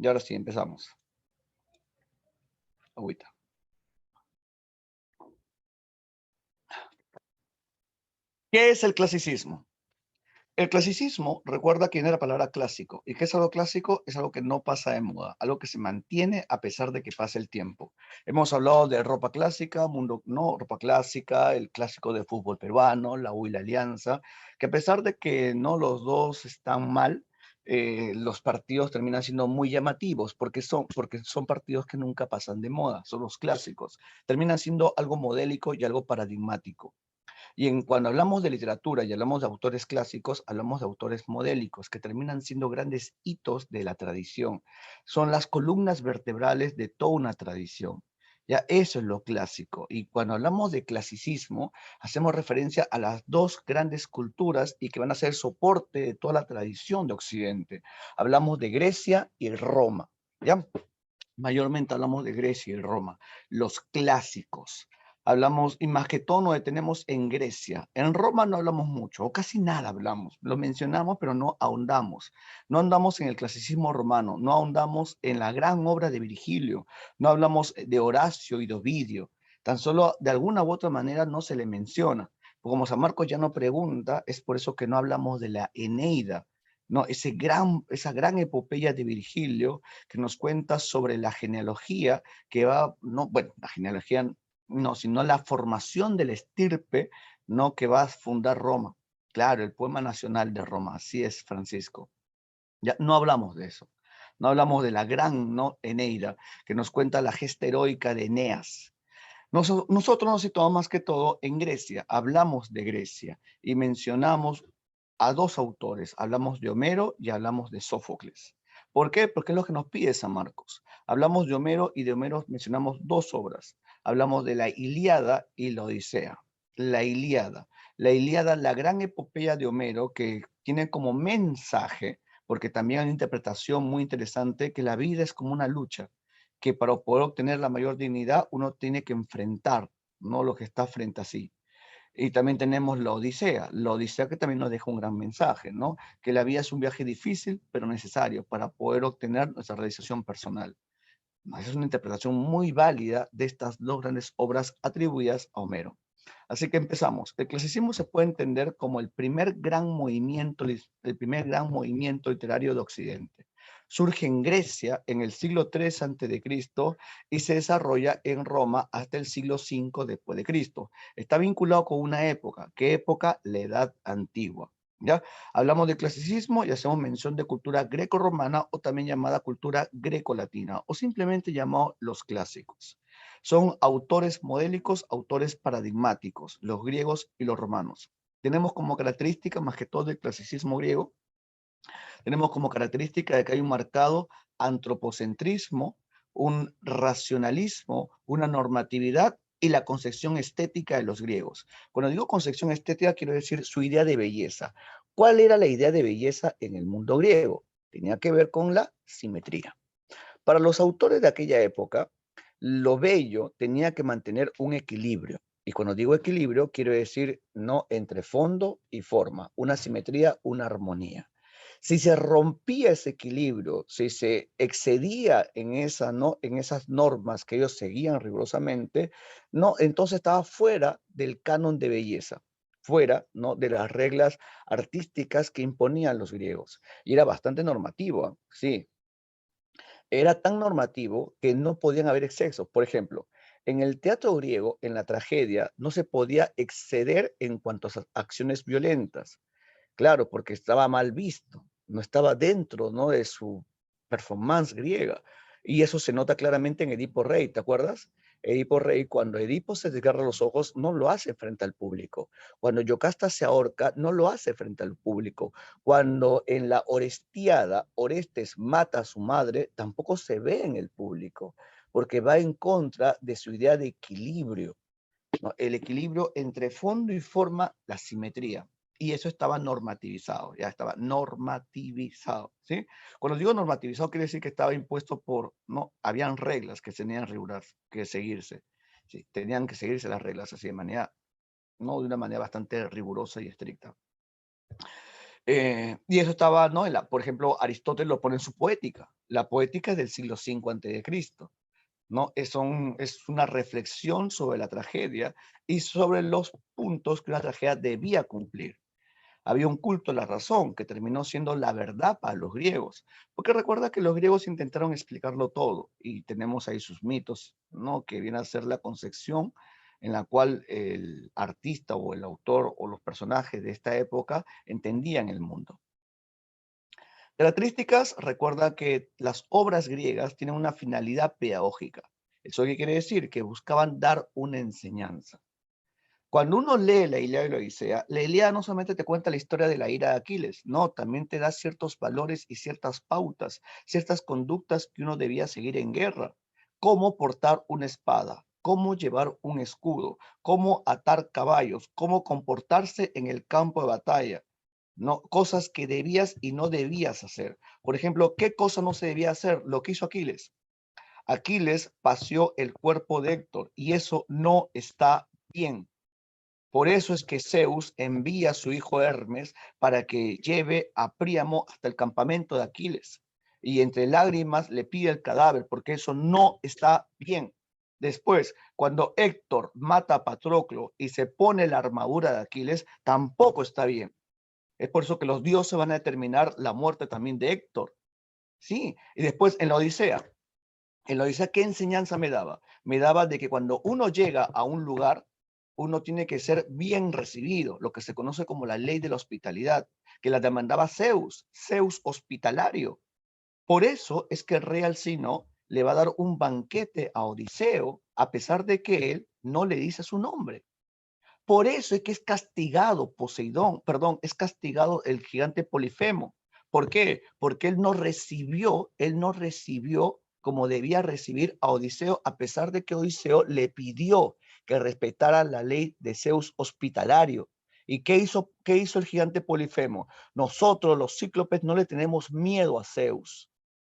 Y ahora sí, empezamos. Agüita. ¿Qué es el clasicismo? El clasicismo recuerda quién era la palabra clásico. ¿Y qué es algo clásico? Es algo que no pasa de moda, algo que se mantiene a pesar de que pase el tiempo. Hemos hablado de ropa clásica, mundo no, ropa clásica, el clásico de fútbol peruano, la U y la Alianza, que a pesar de que no los dos están mal, los partidos terminan siendo muy llamativos porque son partidos que nunca pasan de moda, son los clásicos. Terminan siendo algo modélico y algo paradigmático. Cuando hablamos de literatura y hablamos de autores clásicos, hablamos de autores modélicos que terminan siendo grandes hitos de la tradición. Son las columnas vertebrales de toda una tradición. Ya eso es lo clásico. Y cuando hablamos de clasicismo, hacemos referencia a las dos grandes culturas y que van a ser soporte de toda la tradición de Occidente. Hablamos de Grecia y Roma. ¿Ya? Mayormente hablamos de Grecia y Roma, los clásicos. Hablamos, y más que todo nos detenemos en Grecia. En Roma no hablamos mucho, o casi nada hablamos. Lo mencionamos, pero no ahondamos. No ahondamos en el clasicismo romano, no ahondamos en la gran obra de Virgilio, no hablamos de Horacio y de Ovidio. Tan solo de alguna u otra manera no se le menciona. Como San Marcos ya no pregunta, es por eso que no hablamos de la Eneida, ¿no? Esa gran epopeya de Virgilio que nos cuenta sobre la genealogía que va, no, bueno, la genealogía no, sino la formación de la estirpe, ¿no? Que va a fundar Roma. Claro, el poema nacional de Roma, así es, Francisco. Ya no hablamos de eso. No hablamos de la gran, ¿no? Eneida, que nos cuenta la gesta heroica de Eneas. Nosotros nos situamos más que todo en Grecia, hablamos de Grecia y mencionamos a dos autores, hablamos de Homero y hablamos de Sófocles. ¿Por qué? Porque es lo que nos pide San Marcos. Hablamos de Homero y de Homero mencionamos dos obras. Hablamos de la Ilíada y la Odisea. La Ilíada, la gran epopeya de Homero que tiene como mensaje, porque también hay una interpretación muy interesante, que la vida es como una lucha, que para poder obtener la mayor dignidad uno tiene que enfrentar, no lo que está frente a sí. Y también tenemos la Odisea que también nos deja un gran mensaje, ¿no? Que la vida es un viaje difícil, pero necesario para poder obtener nuestra realización personal. Esa es una interpretación muy válida de estas dos grandes obras atribuidas a Homero. Así que empezamos. El clasicismo se puede entender como el primer gran movimiento literario de Occidente. Surge en Grecia en el siglo III a.C. y se desarrolla en Roma hasta el siglo V después de Cristo. Está vinculado con una época. ¿Qué época? La Edad Antigua. ¿Ya? Hablamos de clasicismo y hacemos mención de cultura greco-romana o también llamada cultura greco-latina o simplemente llamado los clásicos. Son autores modélicos, autores paradigmáticos, los griegos y los romanos. Tenemos como característica, más que todo del clasicismo griego, tenemos como característica de que hay un marcado antropocentrismo, un racionalismo, una normatividad y la concepción estética de los griegos. Cuando digo concepción estética, quiero decir su idea de belleza. ¿Cuál era la idea de belleza en el mundo griego? Tenía que ver con la simetría. Para los autores de aquella época, lo bello tenía que mantener un equilibrio. Y cuando digo equilibrio, quiero decir no entre fondo y forma, una simetría, una armonía. Si se rompía ese equilibrio, si se excedía en esas normas que ellos seguían rigurosamente, no, entonces estaba fuera del canon de belleza, fuera, ¿no? De las reglas artísticas que imponían los griegos. Y era bastante normativo, sí, era tan normativo que no podían haber excesos. Por ejemplo, en el teatro griego, en la tragedia, no se podía exceder en cuanto a acciones violentas. Claro, porque estaba mal visto, no estaba dentro, ¿no? De su performance griega. Y eso se nota claramente en Edipo Rey, ¿te acuerdas? Edipo Rey, cuando Edipo se desgarra los ojos, no lo hace frente al público. Cuando Yocasta se ahorca, no lo hace frente al público. Cuando en la Orestiada, Orestes mata a su madre, tampoco se ve en el público, porque va en contra de su idea de equilibrio, ¿no? El equilibrio entre fondo y forma, la simetría. Y eso estaba normativizado, ya estaba normativizado, ¿sí? Cuando digo normativizado, quiere decir que estaba impuesto por, ¿no? Habían reglas que tenían que seguirse, ¿sí? Tenían que seguirse las reglas así de manera, ¿no? De una manera bastante rigurosa y estricta. Y eso estaba, ¿no? Por ejemplo, Aristóteles lo pone en su poética. La poética es del siglo V antes de Cristo, ¿no? Es una reflexión sobre la tragedia y sobre los puntos que una tragedia debía cumplir. Había un culto a la razón que terminó siendo la verdad para los griegos, porque recuerda que los griegos intentaron explicarlo todo y tenemos ahí sus mitos, ¿no? Que viene a ser la concepción en la cual el artista o el autor o los personajes de esta época entendían el mundo. Características, recuerda que las obras griegas tienen una finalidad pedagógica. ¿Eso qué quiere decir? Que buscaban dar una enseñanza. Cuando uno lee la Ilíada y la Odisea, la Ilíada no solamente te cuenta la historia de la ira de Aquiles, no, también te da ciertos valores y ciertas pautas, ciertas conductas que uno debía seguir en guerra. Cómo portar una espada, cómo llevar un escudo, cómo atar caballos, cómo comportarse en el campo de batalla. No, cosas que debías y no debías hacer. Por ejemplo, ¿qué cosa no se debía hacer? Lo que hizo Aquiles. Aquiles paseó el cuerpo de Héctor y eso no está bien. Por eso es que Zeus envía a su hijo Hermes para que lleve a Príamo hasta el campamento de Aquiles. Y entre lágrimas le pide el cadáver, porque eso no está bien. Después, cuando Héctor mata a Patroclo y se pone la armadura de Aquiles, tampoco está bien. Es por eso que los dioses van a determinar la muerte también de Héctor. Sí, y después en la Odisea, ¿qué enseñanza me daba? Me daba de que cuando uno llega a un lugar, uno tiene que ser bien recibido, lo que se conoce como la ley de la hospitalidad, que la demandaba Zeus, Zeus hospitalario. Por eso es que el rey Alcino le va a dar un banquete a Odiseo, a pesar de que él no le dice su nombre. Por eso es que es castigado Poseidón, perdón, es castigado el gigante Polifemo. ¿Por qué? Porque él no recibió como debía recibir a Odiseo, a pesar de que Odiseo le pidió que respetara la ley de Zeus hospitalario. ¿Y qué hizo el gigante Polifemo? Nosotros, los cíclopes, no le tenemos miedo a Zeus.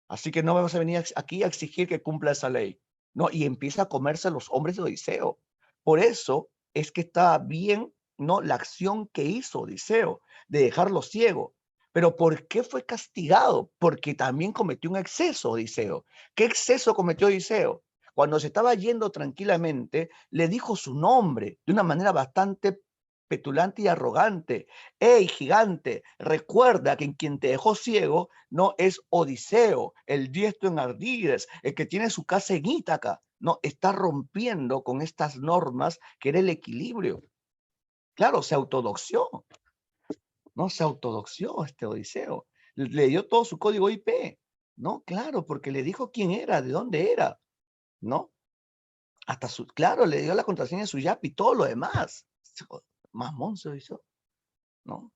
Así que no vamos a venir aquí a exigir que cumpla esa ley. ¿No? Y empieza a comerse a los hombres de Odiseo. Por eso es que está bien, ¿no? La acción que hizo Odiseo de dejarlo ciego. Pero ¿por qué fue castigado? Porque también cometió un exceso, Odiseo. ¿Qué exceso cometió Odiseo? Cuando se estaba yendo tranquilamente, le dijo su nombre de una manera bastante petulante y arrogante. ¡Hey, gigante! Recuerda que quien te dejó ciego no es Odiseo, el diestro en Ardides, el que tiene su casa en Ítaca. No, está rompiendo con estas normas que era el equilibrio. Claro, se autodoxió, ¿no? Se autodoxió este Odiseo. Le dio todo su código IP, ¿no? Claro, porque le dijo quién era, de dónde era, ¿no? Hasta claro, le dio la contraseña de su YAP y todo lo demás. Más monstruo hizo, ¿no?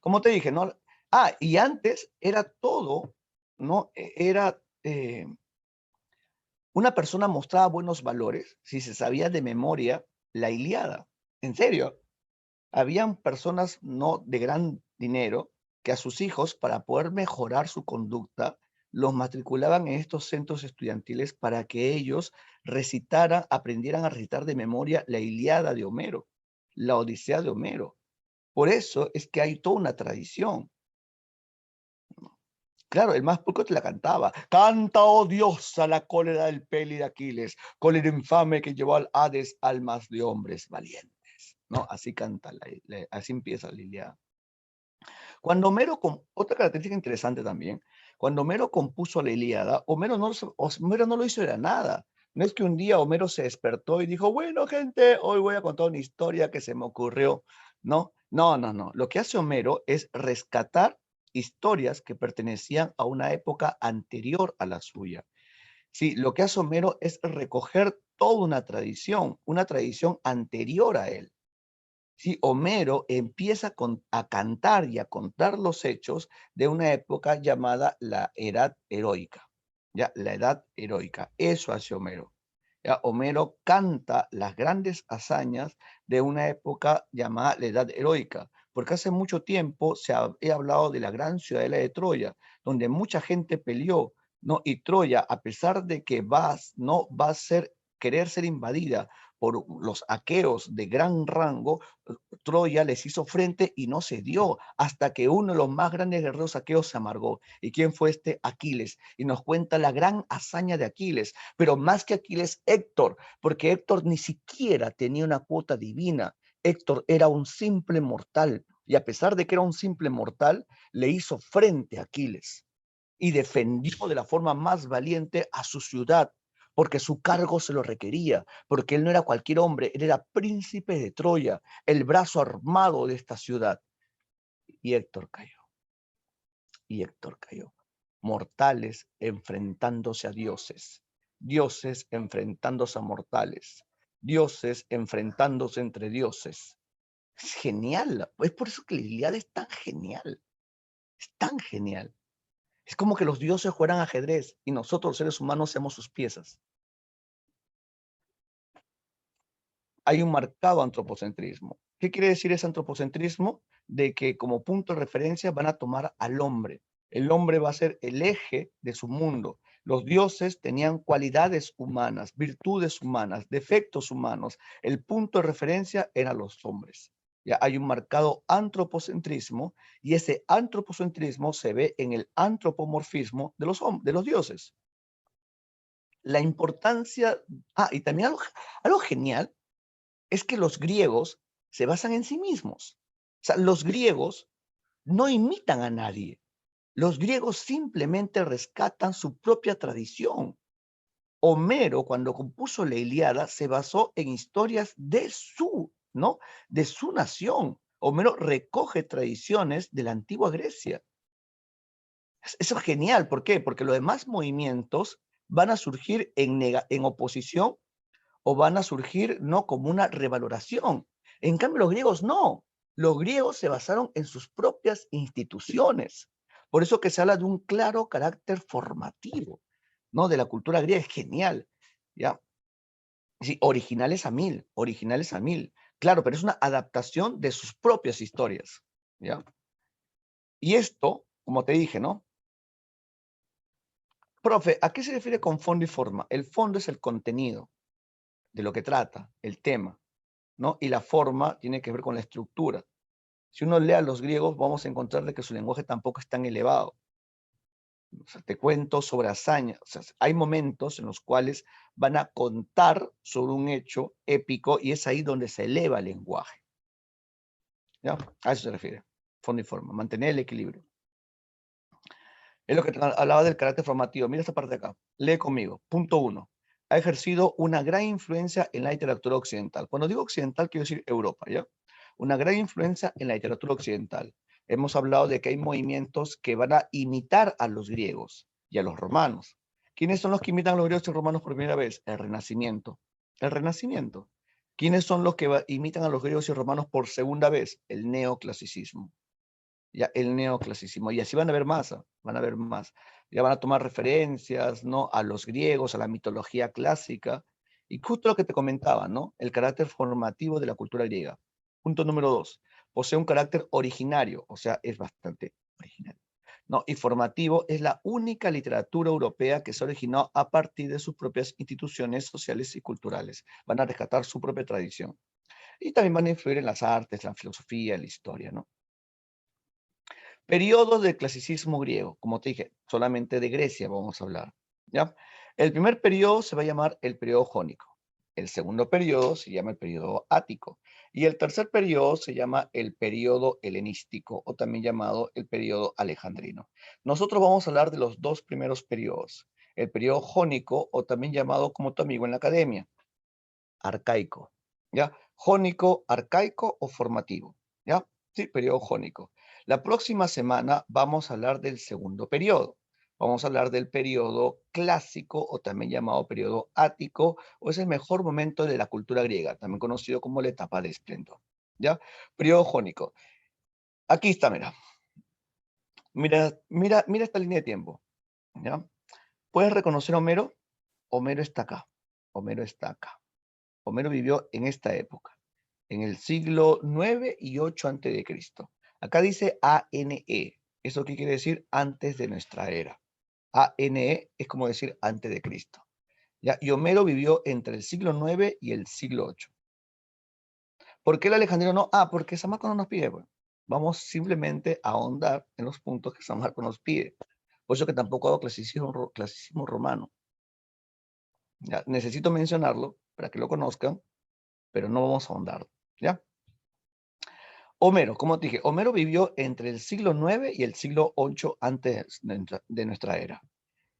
Como te dije, ¿no? Y antes era todo, ¿no? Era, una persona mostraba buenos valores si se sabía de memoria la Ilíada. En serio, habían personas no de gran dinero que a sus hijos, para poder mejorar su conducta, los matriculaban en estos centros estudiantiles para que ellos aprendieran a recitar de memoria la Ilíada de Homero, la Odisea de Homero. Por eso es que hay toda una tradición. Claro, el más pulco te la cantaba. Canta, oh diosa, la cólera del Peli de Aquiles, cólera infame que llevó al Hades almas de hombres valientes. ¿No? Así canta, así empieza la Ilíada. Cuando Homero, otra característica interesante también, cuando Homero compuso la Ilíada, Homero no lo hizo de la nada. No es que un día Homero se despertó y dijo, bueno, gente, hoy voy a contar una historia que se me ocurrió. No, no, no, no. Lo que hace Homero es rescatar historias que pertenecían a una época anterior a la suya. Sí, lo que hace Homero es recoger toda una tradición anterior a él. Sí, Homero empieza a cantar y a contar los hechos de una época llamada la Edad Heroica. Ya, la Edad Heroica. Eso hace Homero. Ya, Homero canta las grandes hazañas de una época llamada la Edad Heroica, porque hace mucho tiempo he hablado de la gran ciudadela de Troya, donde mucha gente peleó, ¿no? Y Troya, a pesar de que no querer ser invadida por los aqueos de gran rango, Troya les hizo frente y no se dio hasta que uno de los más grandes guerreros aqueos se amargó. ¿Y quién fue este? Aquiles. Y nos cuenta la gran hazaña de Aquiles, pero más que Aquiles, Héctor, porque Héctor ni siquiera tenía una cuota divina. Héctor era un simple mortal y a pesar de que era un simple mortal, le hizo frente a Aquiles y defendió de la forma más valiente a su ciudad, porque su cargo se lo requería, porque él no era cualquier hombre, él era príncipe de Troya, el brazo armado de esta ciudad. Y Héctor cayó, y Héctor cayó. Mortales enfrentándose a dioses, dioses enfrentándose a mortales, dioses enfrentándose entre dioses. Es genial, es por eso que la Ilíada es tan genial, es tan genial. Es como que los dioses juegan ajedrez y nosotros los seres humanos seamos sus piezas. Hay un marcado antropocentrismo. ¿Qué quiere decir ese antropocentrismo? De que como punto de referencia van a tomar al hombre. El hombre va a ser el eje de su mundo. Los dioses tenían cualidades humanas, virtudes humanas, defectos humanos. El punto de referencia eran los hombres. Ya hay un marcado antropocentrismo y ese antropocentrismo se ve en el antropomorfismo de los dioses. La importancia, y también algo genial es que los griegos se basan en sí mismos. O sea, los griegos no imitan a nadie. Los griegos simplemente rescatan su propia tradición. Homero, cuando compuso la Ilíada, se basó en historias de ¿no? De su nación. Homero recoge tradiciones de la antigua Grecia. Eso es genial. ¿Por qué? Porque los demás movimientos van a surgir en oposición o van a surgir no como una revaloración. En cambio, los griegos no. Los griegos se basaron en sus propias instituciones. Por eso que se habla de un claro carácter formativo, ¿no? De la cultura griega. Es genial, ¿ya? Sí, originales a mil, originales a mil. Claro, pero es una adaptación de sus propias historias, ¿ya? Y esto, como te dije, ¿no? Profe, ¿a qué se refiere con fondo y forma? El fondo es el contenido de lo que trata, el tema, ¿no? Y la forma tiene que ver con la estructura. Si uno lee a los griegos, vamos a encontrar de que su lenguaje tampoco es tan elevado. O sea, te cuento sobre hazañas. O sea, hay momentos en los cuales van a contar sobre un hecho épico y es ahí donde se eleva el lenguaje. ¿Ya? A eso se refiere. Fondo y forma. Mantener el equilibrio. Es lo que hablaba del carácter formativo. Mira esta parte de acá. Lee conmigo. Punto 1. Ha ejercido una gran influencia en la literatura occidental. Cuando digo occidental, quiero decir Europa, ¿ya? Una gran influencia en la literatura occidental. Hemos hablado de que hay movimientos que van a imitar a los griegos y a los romanos. ¿Quiénes son los que imitan a los griegos y romanos por primera vez? El Renacimiento. El Renacimiento. ¿Quiénes son los que imitan a los griegos y romanos por segunda vez? El neoclasicismo. Ya el neoclasicismo. Y así van a ver más, van a ver más. Ya van a tomar referencias, ¿no? A los griegos, a la mitología clásica. Y justo lo que te comentaba, ¿no? El carácter formativo de la cultura griega. Punto número 2. Posee un carácter originario, o sea, es bastante original. ¿No? Y formativo es la única literatura europea que se originó a partir de sus propias instituciones sociales y culturales. Van a rescatar su propia tradición. Y también van a influir en las artes, la filosofía, en la historia, ¿no? Periodos del clasicismo griego, como te dije, solamente de Grecia vamos a hablar, ¿ya? El primer periodo se va a llamar el periodo jónico, el segundo periodo se llama el periodo ático y el tercer periodo se llama el periodo helenístico o también llamado el periodo alejandrino. Nosotros vamos a hablar de los dos primeros periodos, el periodo jónico o también llamado como tu amigo en la academia, arcaico, ¿ya? Jónico, arcaico o formativo, ¿ya? Sí, periodo jónico. La próxima semana vamos a hablar del segundo periodo. Vamos a hablar del periodo clásico o también llamado periodo ático o es el mejor momento de la cultura griega, también conocido como la etapa de esplendor, ¿ya? Periodo jónico. Aquí está, mira. Mira esta línea de tiempo, ¿ya? ¿Puedes reconocer a Homero? Homero está acá. Homero está acá. Homero vivió en esta época, en el siglo 9 y 8 antes de Cristo. Acá dice ANE. ¿Eso qué quiere decir? Antes de nuestra era. ANE es como decir antes de Cristo. ¿Ya? Y Homero vivió entre el siglo 9 y el siglo 8. ¿Por qué el alejandrino no? Ah, porque San Marcos no nos pide. Pues. Vamos simplemente a ahondar en los puntos que San Marcos nos pide. Por eso que tampoco hago clasicismo romano. ¿Ya? Necesito mencionarlo para que lo conozcan, pero no vamos a ahondar. ¿Ya? Homero, como te dije, Homero vivió entre el siglo IX y el siglo VIII antes de nuestra era.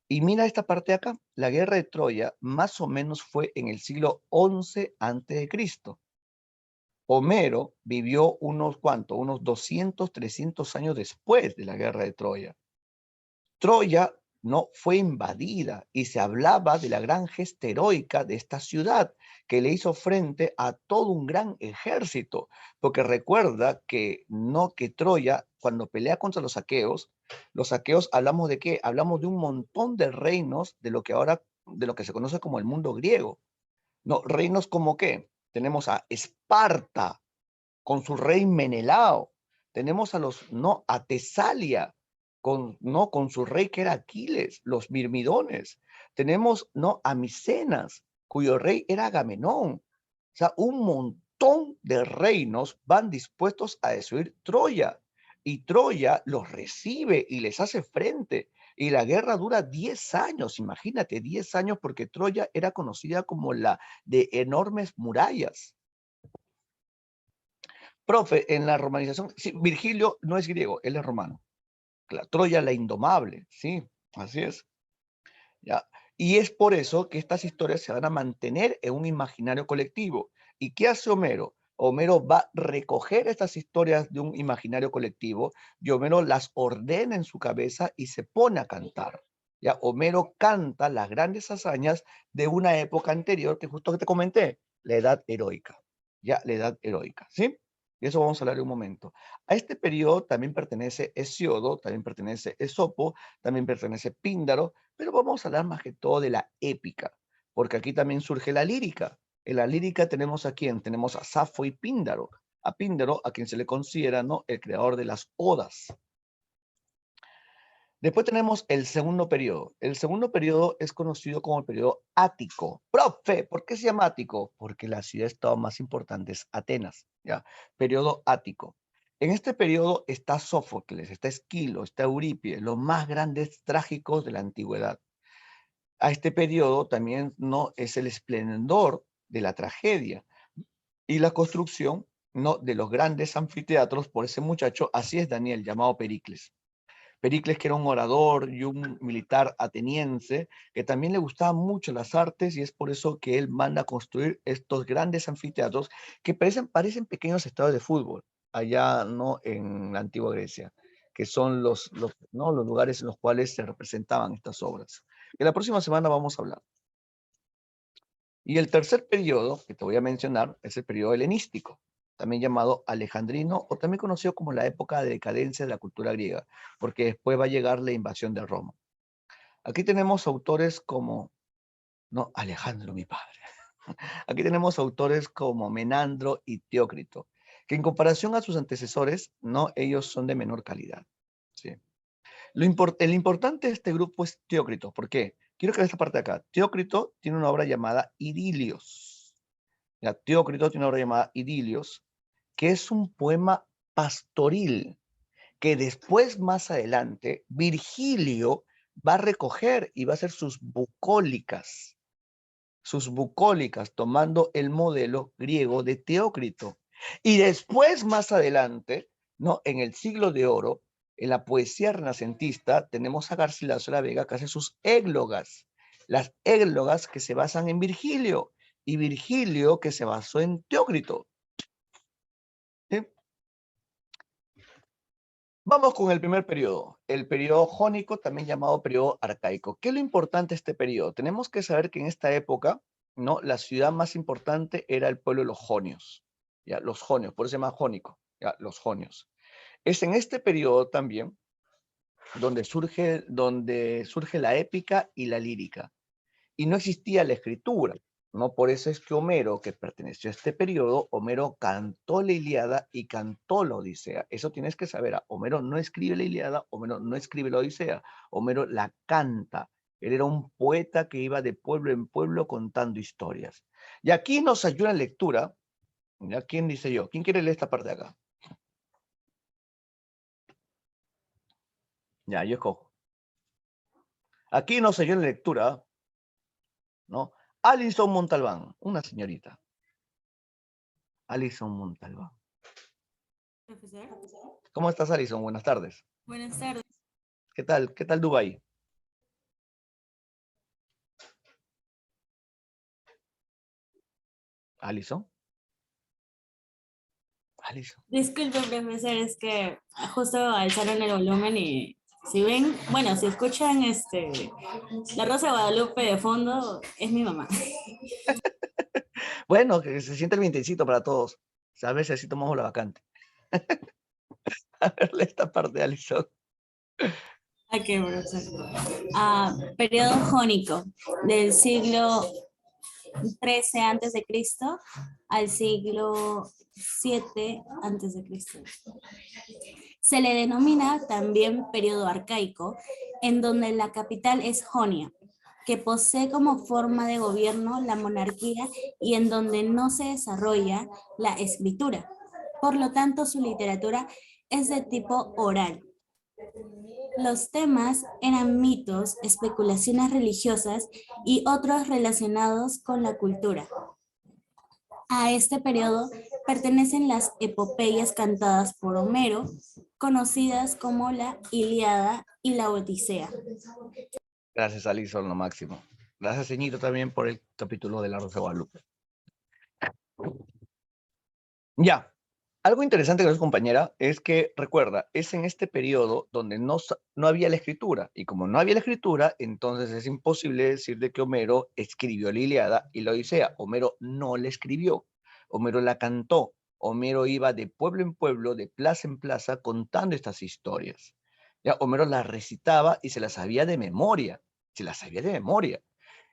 Y mira esta parte de acá, la guerra de Troya más o menos fue en el siglo XI antes de Cristo. Homero vivió unos cuantos, unos 200, 300 años después de la guerra de Troya. Troya no fue invadida y se hablaba de la gran gesta heroica de esta ciudad que le hizo frente a todo un gran ejército, porque recuerda que no que Troya cuando pelea contra los aqueos hablamos de qué? Hablamos de un montón de reinos de lo que ahora de lo que se conoce como el mundo griego. No, reinos como qué? Tenemos a Esparta con su rey Menelao. Tenemos a los, no, a Tesalia, con, no, con su rey que era Aquiles, los Mirmidones. Tenemos, no, a Micenas, cuyo rey era Agamenón. O sea, un montón de reinos van dispuestos a destruir Troya. Y Troya los recibe y les hace frente. Y la guerra dura 10 años, imagínate, 10 años porque Troya era conocida como la de enormes murallas. Profe, en la romanización, sí, Virgilio no es griego, él es romano. La Troya la indomable, sí, así es. ¿Ya? Y es por eso que estas historias se van a mantener en un imaginario colectivo. ¿Y qué hace Homero? Homero va a recoger estas historias de un imaginario colectivo y Homero las ordena en su cabeza y se pone a cantar. ¿Ya? Homero canta las grandes hazañas de una época anterior que justo que te comenté, la edad heroica. Ya, la edad heroica, ¿sí? Y eso vamos a hablar en un momento. A este periodo también pertenece Hesiodo, también pertenece Esopo, también pertenece Píndaro, pero vamos a hablar más que todo de la épica, porque aquí también surge la lírica. En la lírica tenemos a quién? Tenemos a Safo y Píndaro. A Píndaro, a quien se le considera, ¿no?, el creador de las odas. Después tenemos el segundo periodo. El segundo periodo es conocido como el periodo ático. Profe, ¿por qué se llama ático? Porque la ciudad-estado más importante es Atenas, ¿ya? Periodo ático. En este periodo está Sófocles, está Esquilo, está Eurípides, los más grandes trágicos de la antigüedad. A este periodo también no es el esplendor de la tragedia y la construcción, no, de los grandes anfiteatros por ese muchacho, así es Daniel, llamado Pericles. Pericles, que era un orador y un militar ateniense, que también le gustaban mucho las artes y es por eso que él manda a construir estos grandes anfiteatros que parecen pequeños estadios de fútbol, allá no en la antigua Grecia, que son ¿no?, los lugares en los cuales se representaban estas obras. En la próxima semana vamos a hablar. Y el tercer periodo que te voy a mencionar es el periodo helenístico, también llamado alejandrino o también conocido como la época de decadencia de la cultura griega, porque después va a llegar la invasión de Roma. Aquí tenemos autores como, no, Alejandro, mi padre. Aquí tenemos autores como Menandro y Teócrito, que en comparación a sus antecesores, no, ellos son de menor calidad. ¿Sí? El importante de este grupo es Teócrito. ¿Por qué? Quiero que veas esta parte de acá. Teócrito tiene una obra llamada Idilios. Ya, Teócrito tiene una obra llamada Idilios, que es un poema pastoril que después, más adelante, Virgilio va a recoger y va a hacer sus bucólicas, tomando el modelo griego de Teócrito. Y después, más adelante, ¿no?, en el siglo de oro, en la poesía renacentista, tenemos a Garcilaso de la Vega que hace sus églogas. Las églogas que se basan en Virgilio y Virgilio que se basó en Teócrito. ¿Sí? Vamos con el primer periodo, el periodo jónico, también llamado periodo arcaico. ¿Qué es lo importante de este periodo? Tenemos que saber que en esta época, ¿no?, la ciudad más importante era el pueblo de los jonios, ¿ya? Los jonios, por eso se llama jónico, ¿ya? Los jonios. Es en este periodo también donde surge la épica y la lírica. Y no existía la escritura, ¿no? Por eso es que Homero, que perteneció a este periodo, Homero cantó la Ilíada y cantó la Odisea. Eso tienes que saber. Homero no escribe la Ilíada, Homero no escribe la Odisea, Homero la canta. Él era un poeta que iba de pueblo en pueblo contando historias. Y aquí nos ayuda en lectura ¿Ya? ¿Quién dice yo? ¿Quién quiere leer esta parte de acá? Ya, yo escojo. Aquí no sé yo en la lectura, ¿no? Alison Montalbán, una señorita. Alison Montalbán. Profesor. ¿Cómo estás, Alison? Buenas tardes. Buenas tardes. ¿Qué tal? ¿Qué tal Dubái? Alison. Alison. Disculpe, profesor, es que justo alzaron el volumen y si ven, bueno, si escuchan La Rosa de Guadalupe de fondo, es mi mamá. Bueno, que se siente el vientecito para todos. A veces así tomamos la vacante. A ver, lee esta parte, Alison. Ok, profesor. Periodo jónico del siglo XIII antes de Cristo al siglo VII antes de Cristo. Se le denomina también periodo arcaico, en donde la capital es Jonia, que posee como forma de gobierno la monarquía y en donde no se desarrolla la escritura. Por lo tanto, su literatura es de tipo oral. Los temas eran mitos, especulaciones religiosas y otros relacionados con la cultura. A este periodo pertenecen las epopeyas cantadas por Homero, conocidas como la Ilíada y la Odisea. Gracias, Alison, lo máximo. Gracias, Ceñito, también por el capítulo de La Rosa de Guadalupe. Ya. Algo interesante que es compañera es que, recuerda, es en este periodo donde no había la escritura. Y como no había la escritura, entonces es imposible decir de que Homero escribió la Ilíada y la Odisea. Homero no la escribió. Homero la cantó. Homero iba de pueblo en pueblo, de plaza en plaza, contando estas historias. Ya, Homero las recitaba y se las sabía de memoria. Se las sabía de memoria.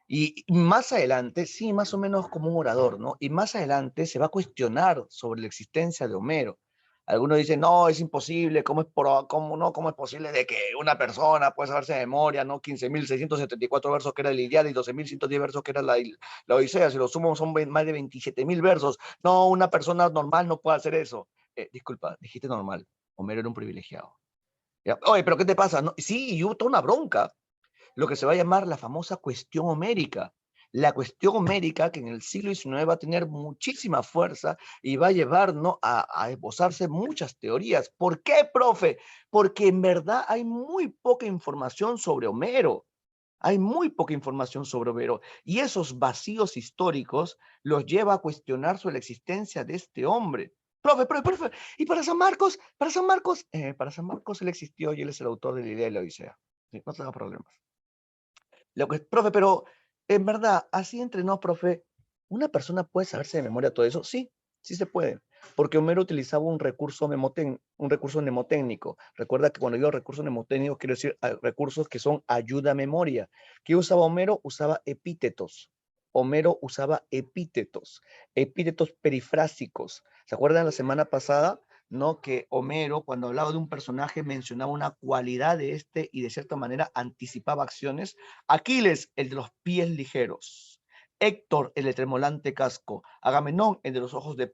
Y más adelante, sí, más o menos como un orador, ¿no? Y más adelante se va a cuestionar sobre la existencia de Homero. Algunos dicen, no, es imposible, ¿cómo es posible de que una persona pueda saberse de memoria, ¿no? 15.674 versos que era la Ilíada y 12.110 versos que era la Odisea, si lo sumo son más de 27.000 versos. No, una persona normal no puede hacer eso. Disculpa, dijiste normal, Homero era un privilegiado. ¿Ya? Oye, pero ¿qué te pasa? No, sí, y hubo toda una bronca, lo que se va a llamar la famosa cuestión homérica. La cuestión homérica que en el siglo XIX va a tener muchísima fuerza y va a llevarnos a esbozarse muchas teorías. ¿Por qué, profe? Porque en verdad hay muy poca información sobre Homero. Hay muy poca información sobre Homero. Y esos vacíos históricos los lleva a cuestionar sobre la existencia de este hombre. Profe, ¿y para San Marcos? Para San Marcos él existió y él es el autor de la idea de la Odisea. Sí, no tenga problemas. Profe, pero en verdad, así entre nos, profe, ¿una persona puede saberse de memoria todo eso? Sí, sí se puede, porque Homero utilizaba un recurso mnemotécnico. Recuerda que cuando digo recurso mnemotécnico, quiero decir recursos que son ayuda a memoria. ¿Qué usaba Homero? Usaba epítetos. Homero usaba epítetos perifrásicos. ¿Se acuerdan la semana pasada? ¿No? Que Homero, cuando hablaba de un personaje, mencionaba una cualidad de este y de cierta manera anticipaba acciones. Aquiles, el de los pies ligeros. Héctor, el de tremolante casco. Agamenón, el de los ojos de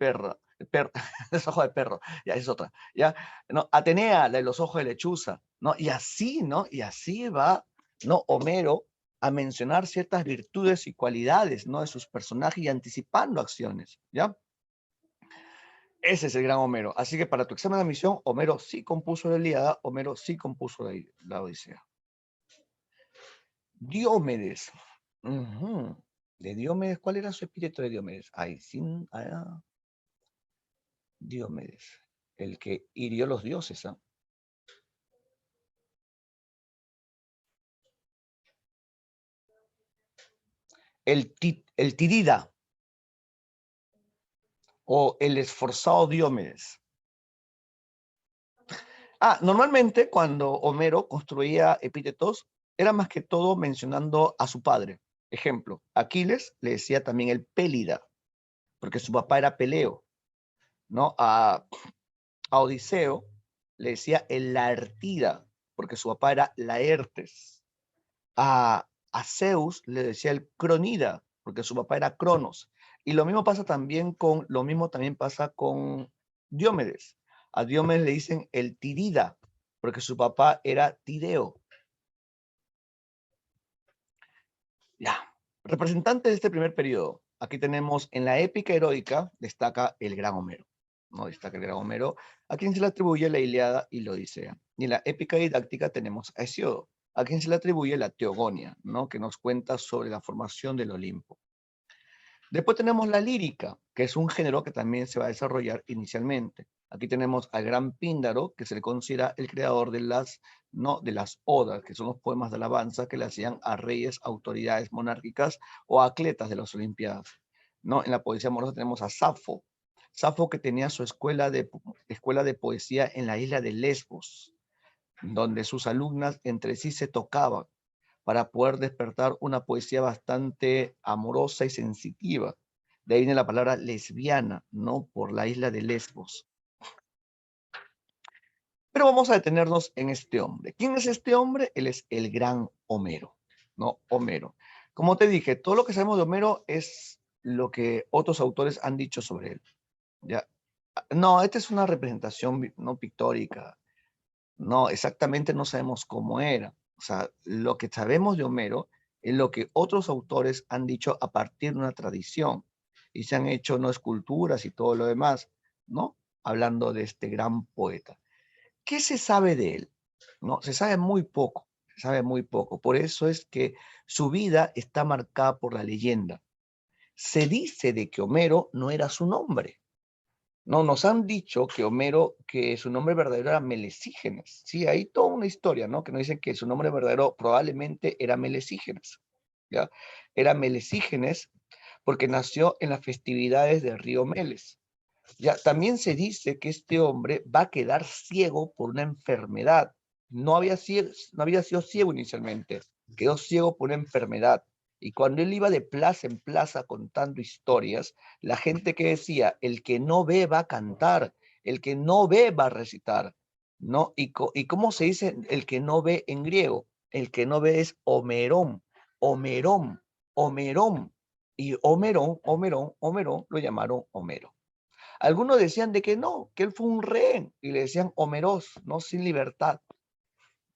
los ojos de perro, ya es otra, ya, ¿no? Atenea, la de los ojos de lechuza, ¿no? Y así, ¿no? Y así va, ¿no? Homero a mencionar ciertas virtudes y cualidades, ¿no? De sus personajes y anticipando acciones, ¿ya? Ese es el gran Homero. Así que para tu examen de admisión, Homero sí compuso la Ilíada, Homero sí compuso la Odisea. Diomedes. De Diomedes, ¿cuál era su epíteto de Diomedes? Diomedes, el que hirió los dioses. ¿Ah? El Tidida o el esforzado Diomedes. Normalmente cuando Homero construía epítetos, era más que todo mencionando a su padre. Ejemplo, Aquiles le decía también el Pélida, porque su papá era Peleo, ¿no? A Odiseo le decía el Laertida, porque su papá era Laertes. A Zeus le decía el Cronida, porque su papá era Cronos. Y lo mismo también pasa con Diomedes. A Diomedes le dicen el Tirida, porque su papá era Tideo. Ya. Representante de este primer periodo. Aquí tenemos en la épica heroica, destaca el gran Homero. ¿No? Destaca el gran Homero, a quien se le atribuye la Ilíada y la Odisea. Y en la épica didáctica tenemos a Hesiodo, a quien se le atribuye la Teogonia, ¿no? Que nos cuenta sobre la formación del Olimpo. Después tenemos la lírica, que es un género que también se va a desarrollar inicialmente. Aquí tenemos al gran Píndaro, que se le considera el creador de las odas, que son los poemas de alabanza que le hacían a reyes, autoridades monárquicas o a atletas de las Olimpiadas. ¿No? En la poesía amorosa tenemos a Safo. Safo que tenía su escuela de poesía en la isla de Lesbos, donde sus alumnas entre sí se tocaban para poder despertar una poesía bastante amorosa y sensitiva. De ahí viene la palabra lesbiana, ¿no? Por la isla de Lesbos. Pero vamos a detenernos en este hombre. ¿Quién es este hombre? Él es el gran Homero, ¿no? Homero. Como te dije, todo lo que sabemos de Homero es lo que otros autores han dicho sobre él. ¿Ya? No, esta es una representación no pictórica. No, exactamente no sabemos cómo era. O sea, lo que sabemos de Homero es lo que otros autores han dicho a partir de una tradición. Y se han hecho no esculturas y todo lo demás, ¿no? Hablando de este gran poeta. ¿Qué se sabe de él? No, se sabe muy poco, se sabe muy poco. Por eso es que su vida está marcada por la leyenda. Se dice de que Homero no era su nombre. No, nos han dicho que Homero, que su nombre verdadero era Melesígenes. Sí, hay toda una historia, ¿no? Que nos dicen que su nombre verdadero probablemente era Melesígenes. ¿Ya? Era Melesígenes porque nació en las festividades del río Meles. Ya, también se dice que este hombre va a quedar ciego por una enfermedad. No había sido ciego inicialmente, quedó ciego por una enfermedad. Y cuando él iba de plaza en plaza contando historias, la gente que decía, el que no ve va a cantar, el que no ve va a recitar, ¿no? ¿Y cómo se dice el que no ve en griego? El que no ve es Homerón, Homerón, Homerón. Y Homerón lo llamaron Homero. Algunos decían de que no, que él fue un rehén, y le decían Homeros, ¿no? Sin libertad,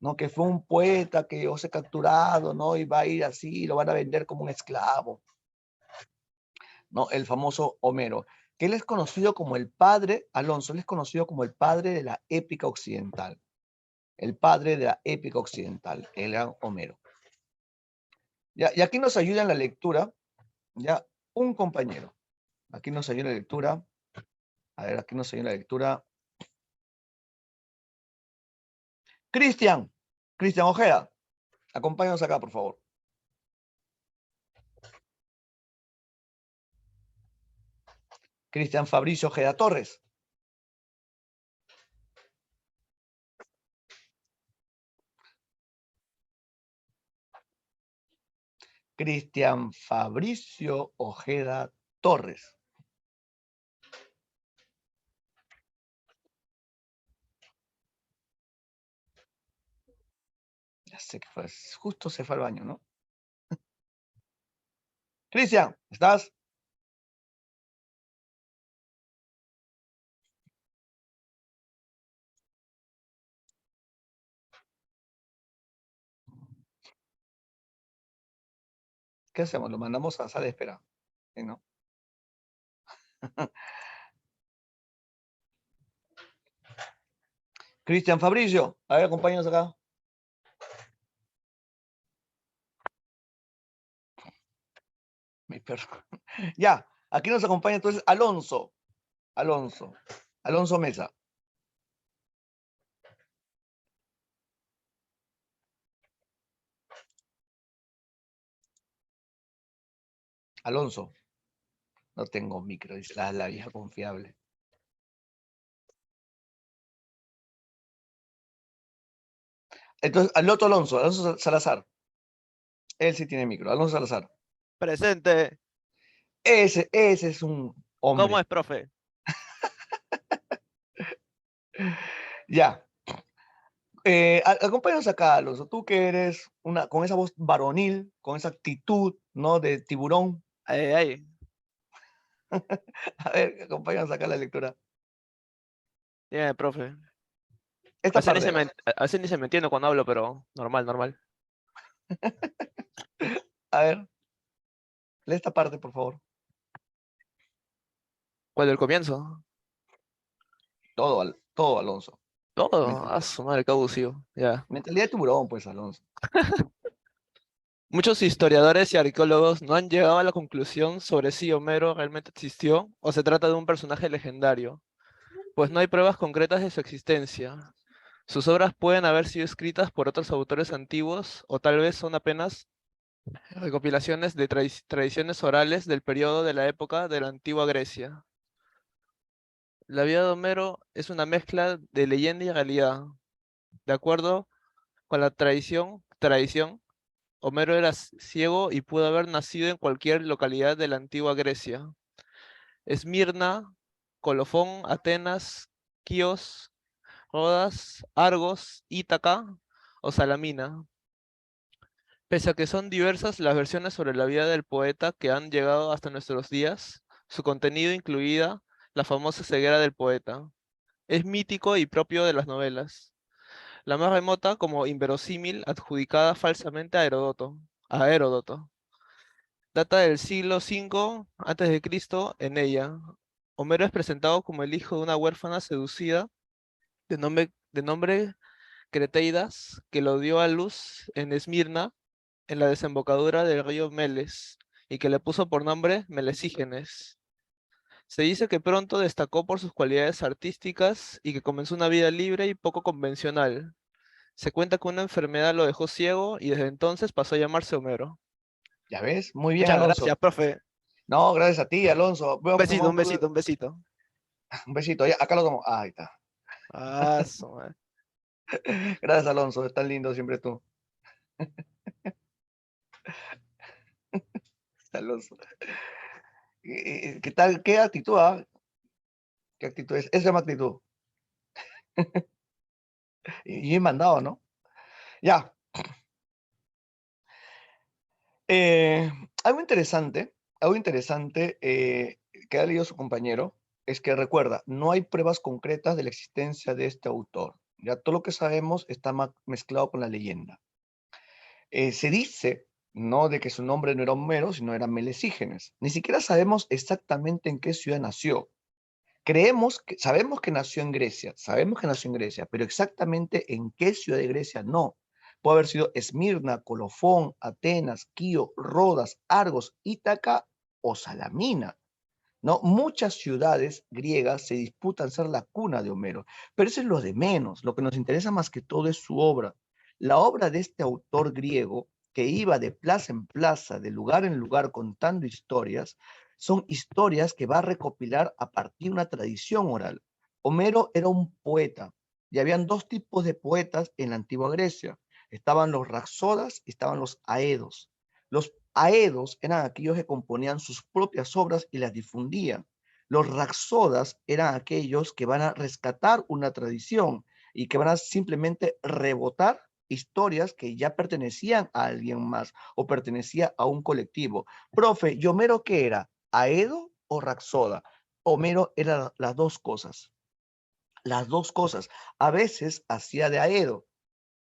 ¿no? Que fue un poeta que se capturado, ¿no? Y va a ir así, lo van a vender como un esclavo, ¿no? El famoso Homero, que él es conocido como el padre, Alonso, él es conocido como el padre de la épica occidental, el padre de la épica occidental, el gran Homero. Ya, y aquí nos ayuda en la lectura, ya, un compañero. Aquí nos ayuda en la lectura. A ver, aquí nos ayuda en la lectura. Cristian Ojeda, acompáñanos acá, por favor. Cristian Fabricio Ojeda Torres. Cristian Fabricio Ojeda Torres. Ya sé que fue, justo se fue al baño, ¿no? Cristian, ¿estás? ¿Qué hacemos? Lo mandamos a sala de espera. ¿Sí, no? Cristian Fabricio, a ver, acompáñanos acá. Mi perro. Ya, aquí nos acompaña entonces Alonso. Alonso Mesa. Alonso. No tengo micro, dice la vieja confiable. Entonces, al otro Alonso Salazar. Él sí tiene micro. Alonso Salazar. Presente. Ese es un ¿Cómo hombre. es, profe? Ya. Acompáñanos acá, Alonso. Tú que eres con esa voz varonil, con esa actitud, ¿no? De tiburón. Ahí. A ver, acompáñanos acá a la lectura. Bien, profe. Esta parte. A veces ni se me entiende cuando hablo, pero normal, normal. A ver, lee esta parte, por favor. ¿Cuál del comienzo? Todo, Alonso. Todo. A Mentalidad, su madre, qué abusivo. Ya. mentalidad de tiburón, pues, Alonso. Muchos historiadores y arqueólogos no han llegado a la conclusión sobre si Homero realmente existió o se trata de un personaje legendario, pues no hay pruebas concretas de su existencia. Sus obras pueden haber sido escritas por otros autores antiguos o tal vez son apenas recopilaciones de tradiciones orales del periodo de la época de la antigua Grecia. La vida de Homero es una mezcla de leyenda y realidad. De acuerdo con la tradición, Homero era ciego y pudo haber nacido en cualquier localidad de la antigua Grecia. Esmirna, Colofón, Atenas, Quíos, Rodas, Argos, Ítaca o Salamina. Pese a que son diversas las versiones sobre la vida del poeta que han llegado hasta nuestros días, su contenido incluida la famosa ceguera del poeta. Es mítico y propio de las novelas. La más remota como inverosímil adjudicada falsamente a Heródoto. Data del siglo V a.C. en ella. Homero es presentado como el hijo de una huérfana seducida de nombre Creteidas, que lo dio a luz en Esmirna, en la desembocadura del río Meles, y que le puso por nombre Melesígenes. Se dice que pronto destacó por sus cualidades artísticas y que comenzó una vida libre y poco convencional. Se cuenta que una enfermedad lo dejó ciego y desde entonces pasó a llamarse Homero. ¿Ya ves? Muy bien, Muchas Alonso. gracias, profe. No, gracias a ti, Alonso. Un Veo que besito, tomamos un besito, un besito. un besito. Ya, acá lo tomo. Ahí está. Ah, su madre. Gracias, Alonso. Es tan lindo siempre tú. Alonso. ¿Qué tal? ¿Qué actitud? ¿Qué actitud es? Esa se llama actitud. Y he mandado, ¿no? Ya. Eh, algo interesante que ha leído su compañero es que recuerda, no hay pruebas concretas de la existencia de este autor. Ya todo lo que sabemos está mezclado con la leyenda. Se dice, no de que su nombre no era Homero, sino era Melesígenes. Ni siquiera sabemos exactamente en qué ciudad nació. Sabemos que nació en Grecia, pero exactamente en qué ciudad de Grecia no. Puede haber sido Esmirna, Colofón, Atenas, Quío, Rodas, Argos, Ítaca o Salamina. ¿No? Muchas ciudades griegas se disputan ser la cuna de Homero, pero eso es lo de menos. Lo que nos interesa más que todo es su obra. La obra de este autor griego que iba de plaza en plaza, de lugar en lugar contando historias, son historias que va a recopilar a partir de una tradición oral. Homero era un poeta y habían dos tipos de poetas en la antigua Grecia. Estaban los raxodas y estaban los aedos. Los aedos eran aquellos que componían sus propias obras y las difundían. Los raxodas eran aquellos que van a rescatar una tradición y que van a simplemente rebotar historias que ya pertenecían a alguien más o pertenecía a un colectivo. Profe, ¿y Homero qué era? ¿Aedo o raxoda? Homero era las dos cosas. Las dos cosas. A veces hacía de Aedo,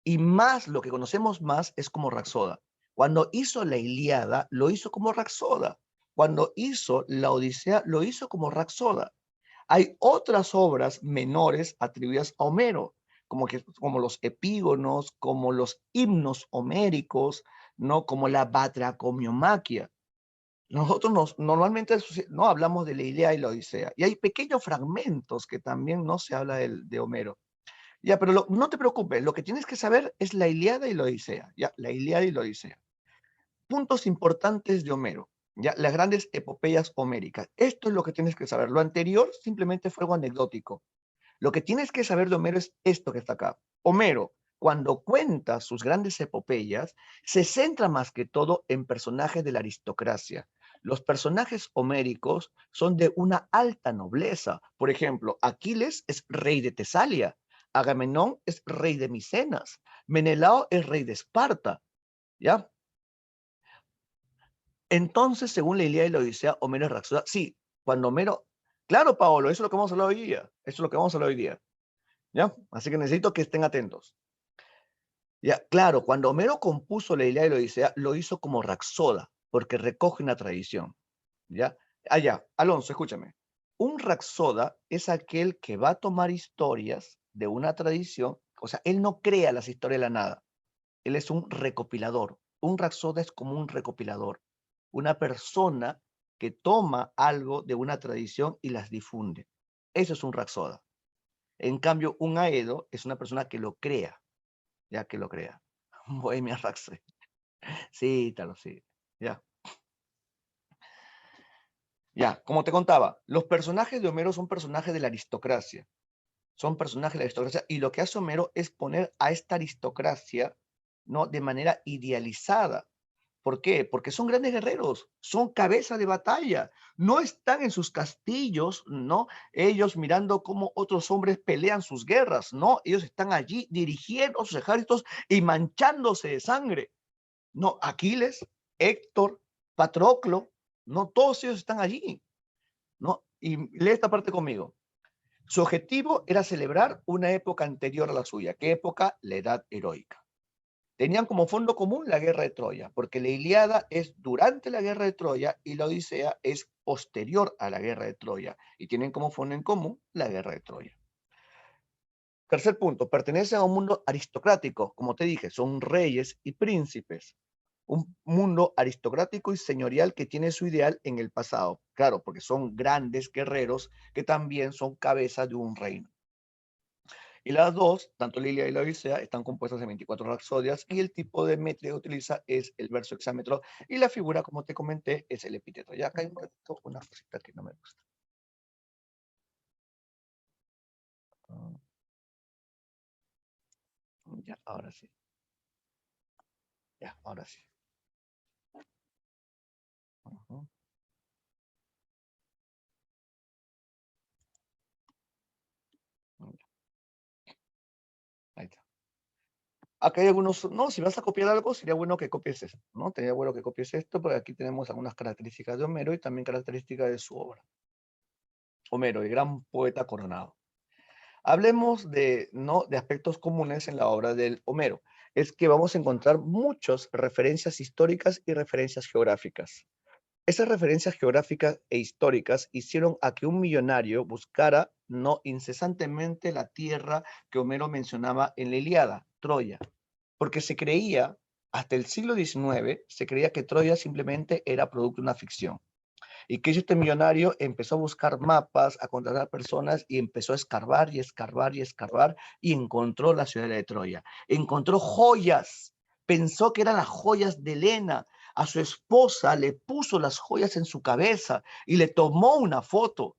y más, lo que conocemos más es como Raxoda. Cuando hizo la Ilíada, lo hizo como Raxoda. Cuando hizo la Odisea, lo hizo como Raxoda. Hay otras obras menores atribuidas a Homero, como los epígonos, como los himnos homéricos, ¿no? Como la Batracomiomaquia. Nosotros normalmente no hablamos de la Ilíada y la Odisea. Y hay pequeños fragmentos que también no se habla de Homero. Ya, pero no te preocupes, lo que tienes que saber es la Ilíada y la Odisea, ya, la Ilíada y la Odisea. Puntos importantes de Homero, ya, las grandes epopeyas homéricas. Esto es lo que tienes que saber. Lo anterior simplemente fue algo anecdótico. Lo que tienes que saber de Homero es esto que está acá. Homero, cuando cuenta sus grandes epopeyas, se centra más que todo en personajes de la aristocracia. Los personajes homéricos son de una alta nobleza. Por ejemplo, Aquiles es rey de Tesalia, Agamenón es rey de Micenas, Menelao es rey de Esparta, ¿ya? Entonces, según la Ilíada y la Odisea, Homero es Raxoda. Sí, Cuando Homero, claro, Paolo, eso es lo que vamos a hablar hoy día. Eso es lo que vamos a hablar hoy día. ¿Ya? Así que necesito que estén atentos. Ya, claro, cuando Homero compuso la Ilíada y la Odisea, lo hizo como Rapsoda, porque recoge una tradición. ¿Ya? Ya, Alonso, escúchame. Un Rapsoda es aquel que va a tomar historias de una tradición, o sea, él no crea las historias de la nada, él es un recopilador. Un Rapsoda es como un recopilador, una persona que toma algo de una tradición y las difunde. Eso es un Rapsoda. En cambio, un Aedo es una persona que lo crea, ya que lo crea. Bohemia Rhapsody. Sí, tal, sí. Ya. Ya, como te contaba, los personajes de Homero son personajes de la aristocracia. Son personajes de la aristocracia y lo que hace Homero es poner a esta aristocracia, ¿no? De manera idealizada. ¿Por qué? Porque son grandes guerreros, son cabeza de batalla, no están en sus castillos, ¿no? Ellos mirando cómo otros hombres pelean sus guerras, ¿no? Ellos están allí dirigiendo sus ejércitos y manchándose de sangre. No, Aquiles, Héctor, Patroclo, no, todos ellos están allí, ¿no? Y lee esta parte conmigo. Su objetivo era celebrar una época anterior a la suya. ¿Qué época? La edad heroica. Tenían como fondo común la guerra de Troya, porque la Ilíada es durante la guerra de Troya y la Odisea es posterior a la guerra de Troya. Y tienen como fondo en común la guerra de Troya. Tercer punto, pertenece a un mundo aristocrático. Como te dije, son reyes y príncipes. Un mundo aristocrático y señorial que tiene su ideal en el pasado. Claro, porque son grandes guerreros que también son cabeza de un reino. Y las dos, tanto la Ilíada y la Odisea, están compuestas de 24 rapsodias y el tipo de métrica que utiliza es el verso hexámetro y la figura, como te comenté, es el epíteto. Ya acá hay una cosita que no me gusta. Ya, ahora sí. Ya, ahora sí. Uh-huh. Ahí está. Acá hay algunos, no, si vas a copiar algo, sería bueno que copies esto, ¿no? Sería bueno que copies esto, porque aquí tenemos algunas características de Homero y también características de su obra. Homero, el gran poeta coronado. Hablemos de, ¿no? de aspectos comunes en la obra del Homero. Es que vamos a encontrar muchas referencias históricas y referencias geográficas. Esas referencias geográficas e históricas hicieron a que un millonario buscara no incesantemente la tierra que Homero mencionaba en la Ilíada, Troya, porque se creía, hasta el siglo XIX, se creía que Troya simplemente era producto de una ficción. Y que este millonario empezó a buscar mapas, a contratar personas y empezó a escarbar y escarbar y escarbar y encontró la ciudad de Troya. Encontró joyas, pensó que eran las joyas de Helena. A su esposa le puso las joyas en su cabeza y le tomó una foto.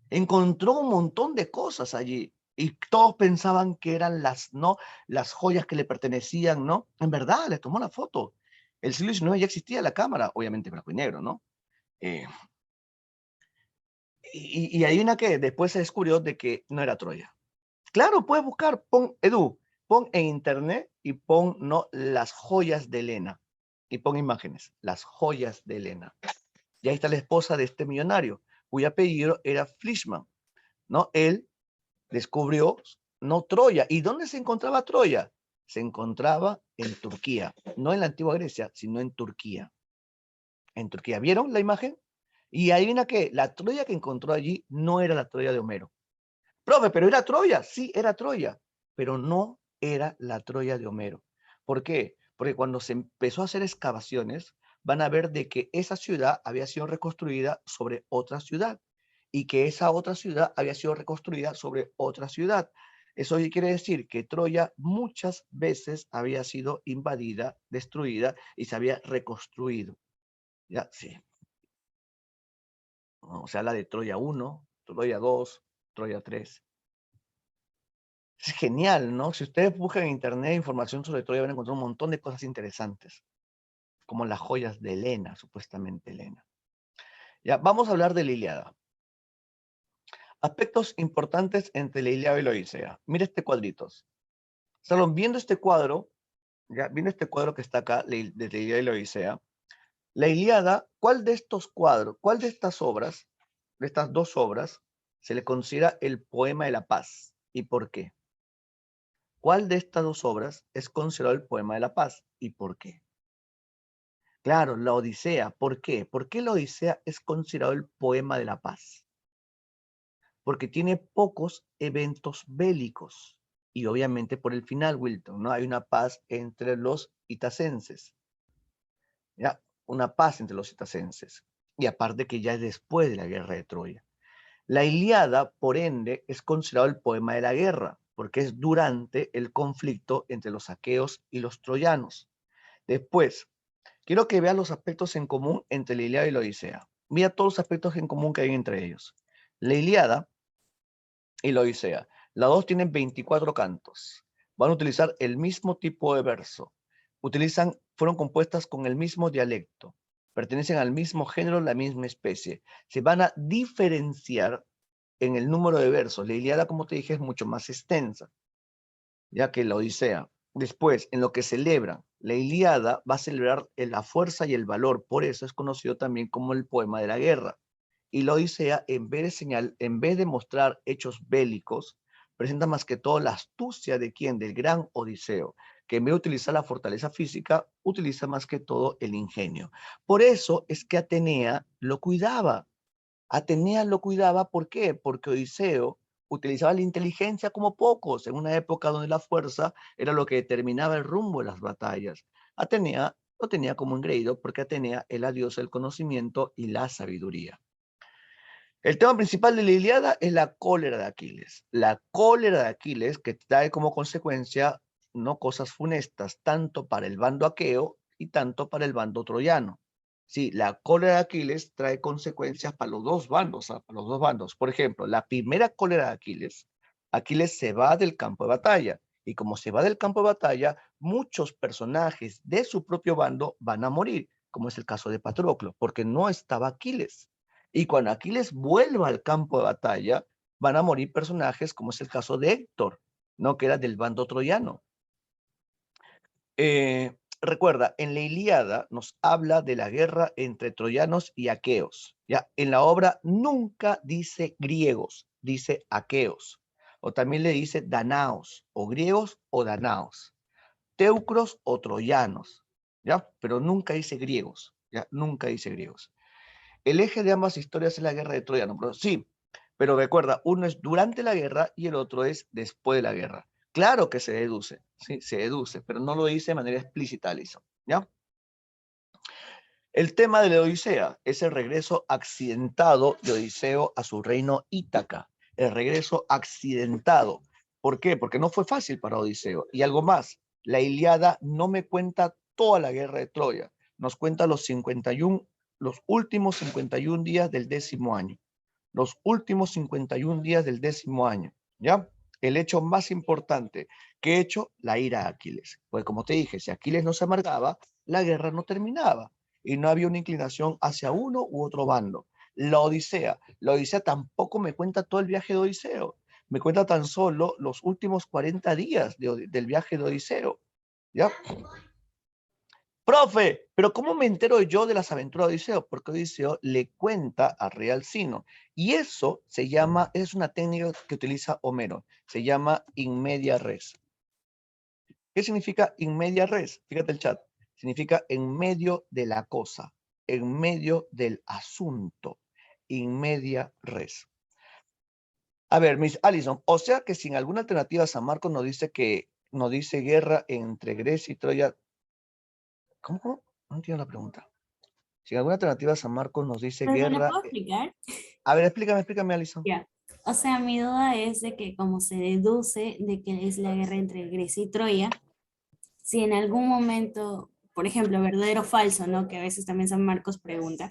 Encontró un montón de cosas allí y todos pensaban que eran las joyas que le pertenecían, ¿no? En verdad, le tomó la foto. El siglo XIX ya existía la cámara, obviamente blanco y negro, ¿no? Eh, y adivina qué, después se descubrió de que no era Troya. Claro, puedes buscar, pon en internet y pon no las joyas de Helena y pon imágenes, las joyas de Helena. Y ahí está la esposa de este millonario, cuyo apellido era Fleischmann, ¿no? Él descubrió no Troya. ¿Y dónde se encontraba Troya? Se encontraba en Turquía, no en la antigua Grecia, sino en Turquía. En Turquía, ¿vieron la imagen? Y adivina qué, la Troya que encontró allí no era la Troya de Homero. Profe, pero era Troya, sí, era Troya, pero no era la Troya de Homero. ¿Por qué? Porque cuando se empezó a hacer excavaciones, van a ver de que esa ciudad había sido reconstruida sobre otra ciudad y que esa otra ciudad había sido reconstruida sobre otra ciudad. Eso quiere decir que Troya muchas veces había sido invadida, destruida y se había reconstruido. Ya, sí. ¿No? Se habla de Troya 1, Troya 2, Troya 3. Es genial, ¿no? Si ustedes buscan en internet información sobre Troya, van a encontrar un montón de cosas interesantes, como las joyas de Helena, supuestamente Helena. Ya, vamos a hablar de la Ilíada. Aspectos importantes entre la Ilíada y la Odisea. Mira este cuadritos. Salón, viendo este cuadro, ya, viendo este cuadro que está acá, de la Ilíada y la Odisea, La Ilíada, ¿cuál de estos cuadros, cuál de estas obras, de estas dos obras, se le considera el poema de la paz? ¿Y por qué? ¿Cuál de estas dos obras es considerado el poema de la paz? ¿Y por qué? Claro, la Odisea. ¿Por qué? ¿Por qué la Odisea es considerado el poema de la paz? Porque tiene pocos eventos bélicos. Y obviamente por el final, Wilton, ¿no? Hay una paz entre los itacenses. ¿Ya? Una paz entre los itacenses. Y aparte que ya es después de la guerra de Troya. La Ilíada, por ende, es considerado el poema de la guerra, porque es durante el conflicto entre los aqueos y los troyanos. Después, quiero que veas los aspectos en común entre la Ilíada y la Odisea. Mira todos los aspectos en común que hay entre ellos. La Ilíada y la Odisea. Las dos tienen 24 cantos. Van a utilizar el mismo tipo de verso. Fueron compuestas con el mismo dialecto. Pertenecen al mismo género, la misma especie. Se van a diferenciar en el número de versos. La Ilíada, como te dije, es mucho más extensa, ya que la Odisea. Después, en lo que celebran, la Ilíada va a celebrar la fuerza y el valor. Por eso es conocido también como el poema de la guerra. Y la Odisea, en vez de mostrar hechos bélicos, presenta más que todo la astucia de quién, del gran Odiseo, que en vez de utilizar la fortaleza física, utiliza más que todo el ingenio. Por eso es que Atenea lo cuidaba. Atenea lo cuidaba, ¿por qué? Porque Odiseo utilizaba la inteligencia como pocos, en una época donde la fuerza era lo que determinaba el rumbo de las batallas. Atenea lo tenía como engreído porque Atenea es la diosa del conocimiento y la sabiduría. El tema principal de la Ilíada es la cólera de Aquiles. La cólera de Aquiles que trae como consecuencia no cosas funestas, tanto para el bando aqueo y tanto para el bando troyano. Sí, la cólera de Aquiles trae consecuencias para los dos bandos, para los dos bandos. Por ejemplo, la primera cólera de Aquiles, Aquiles se va del campo de batalla y como se va del campo de batalla, muchos personajes de su propio bando van a morir, como es el caso de Patroclo, porque no estaba Aquiles. Y cuando Aquiles vuelva al campo de batalla, van a morir personajes como es el caso de Héctor, ¿no? Que era del bando troyano. Recuerda, en la Ilíada nos habla de la guerra entre troyanos y aqueos. ¿Ya? En la obra nunca dice griegos, dice aqueos. O también le dice danaos, o griegos o danaos. Teucros o troyanos. ¿Ya? Pero nunca dice griegos. ¿Ya? Nunca dice griegos. El eje de ambas historias es la guerra de Troya, ¿no? Pero sí, pero recuerda, uno es durante la guerra y el otro es después de la guerra. Claro que se deduce, sí, se deduce, pero no lo dice de manera explícita, Alison, ¿ya? El tema de la Odisea es el regreso accidentado de Odiseo a su reino Ítaca. El regreso accidentado. ¿Por qué? Porque no fue fácil para Odiseo. Y algo más, la Ilíada no me cuenta toda la guerra de Troya, nos cuenta los últimos 51 días del 10º año. Los últimos 51 días del 10º año, ¿ya? El hecho más importante. ¿Qué hecho? La ira a Aquiles. Pues como te dije, si Aquiles no se amargaba, la guerra no terminaba y no había una inclinación hacia uno u otro bando. La Odisea tampoco me cuenta todo el viaje de Odiseo, me cuenta tan solo los últimos 40 días del viaje de Odiseo, ¿ya? Profe, pero ¿cómo me entero yo de las aventuras de Odiseo? Porque Odiseo le cuenta a Rey Alcino. Y eso es una técnica que utiliza Homero. Se llama in media res. ¿Qué significa in media res? Fíjate el chat. Significa en medio de la cosa, en medio del asunto. In media res. A ver, Miss Allison, o sea que sin alguna alternativa San Marcos nos dice guerra entre Grecia y Troya. ¿Cómo? No entiendo la pregunta. Si alguna alternativa San Marcos nos dice ¿Pero le guerra. puedo explicar? A ver, explícame, Alison. Ya. O sea, mi duda es de que como se deduce de que es la guerra entre Grecia y Troya, si en algún momento, por ejemplo, verdadero o falso, ¿no? Que a veces también San Marcos pregunta,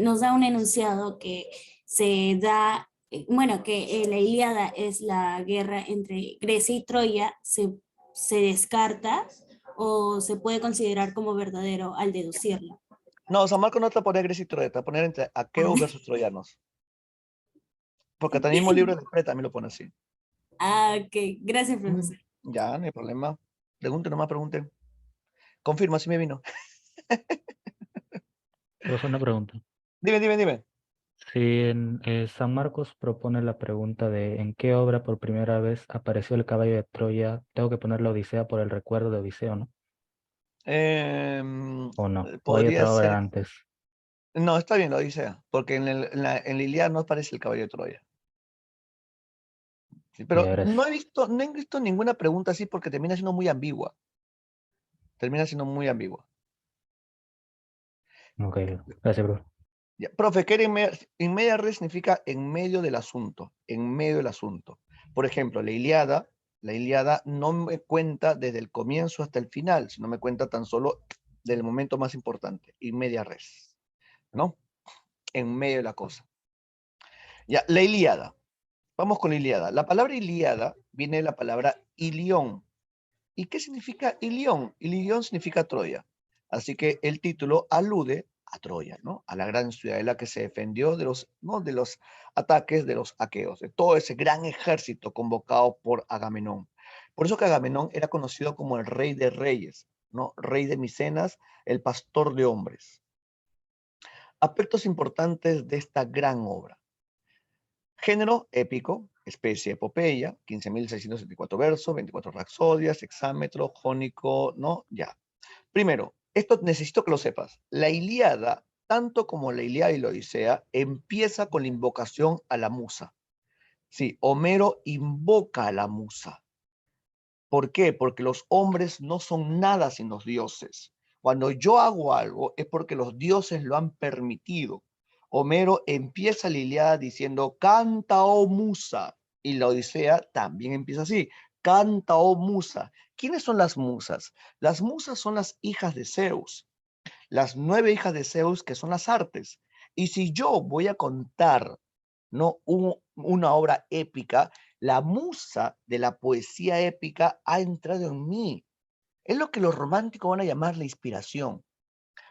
nos da un enunciado que se da, bueno, que la Ilíada es la guerra entre Grecia y Troya, se descarta o se puede considerar como verdadero al deducirlo. No, San Marcos no te va a poner Grecia y Troya, te va a poner entre aqueos versus troyanos. Porque hasta el mismo libro de Preta también lo pone así. Ah, ok. Gracias, profesor. Ya, no hay problema. Pregunten, nomás pregunten. Confirma si me vino. Profe, una pregunta. Dime. Si en San Marcos propone la pregunta de ¿en qué obra por primera vez apareció el caballo de Troya? Tengo que poner la Odisea por el recuerdo de Odiseo, ¿no? ¿O no? ¿O hay Podría otra obra ser. antes? No, está bien, la Odisea, porque en la Ilíada no aparece el caballo de Troya. Sí, pero Ya, gracias. no he visto ninguna pregunta así porque termina siendo muy ambigua. Termina siendo muy ambigua. Ok, gracias, profe. Ya, profe, ¿qué era in media res? Significa en medio del asunto, en medio del asunto. Por ejemplo, la Ilíada no me cuenta desde el comienzo hasta el final, sino me cuenta tan solo del momento más importante, in media res, ¿no? En medio de la cosa. Ya, la Ilíada. Vamos con la Ilíada. La palabra Ilíada viene de la palabra Ilión. ¿Y qué significa Ilión? Ilión significa Troya. Así que el título alude a Troya, ¿no? A la gran ciudadela que se defendió de los, ¿no? de los ataques de los aqueos, de todo ese gran ejército convocado por Agamenón. Por eso que Agamenón era conocido como el rey de reyes, ¿no? Rey de Micenas, el pastor de hombres. Aspectos importantes de esta gran obra. Género épico, especie epopeya, 15.674 versos, 24 rapsodias, hexámetro, jónico, ¿no? Ya. Primero, esto necesito que lo sepas. La Ilíada, tanto como la Ilíada y la Odisea, empieza con la invocación a la musa. Sí, Homero invoca a la musa. ¿Por qué? Porque los hombres no son nada sin los dioses. Cuando yo hago algo es porque los dioses lo han permitido. Homero empieza la Ilíada diciendo, canta, oh musa. Y la Odisea también empieza así, canta, oh musa. ¿Quiénes son las musas? Las musas son las hijas de Zeus, las 9 hijas de Zeus que son las artes. Y si yo voy a contar, ¿no? Una obra épica, la musa de la poesía épica ha entrado en mí. Es lo que los románticos van a llamar la inspiración,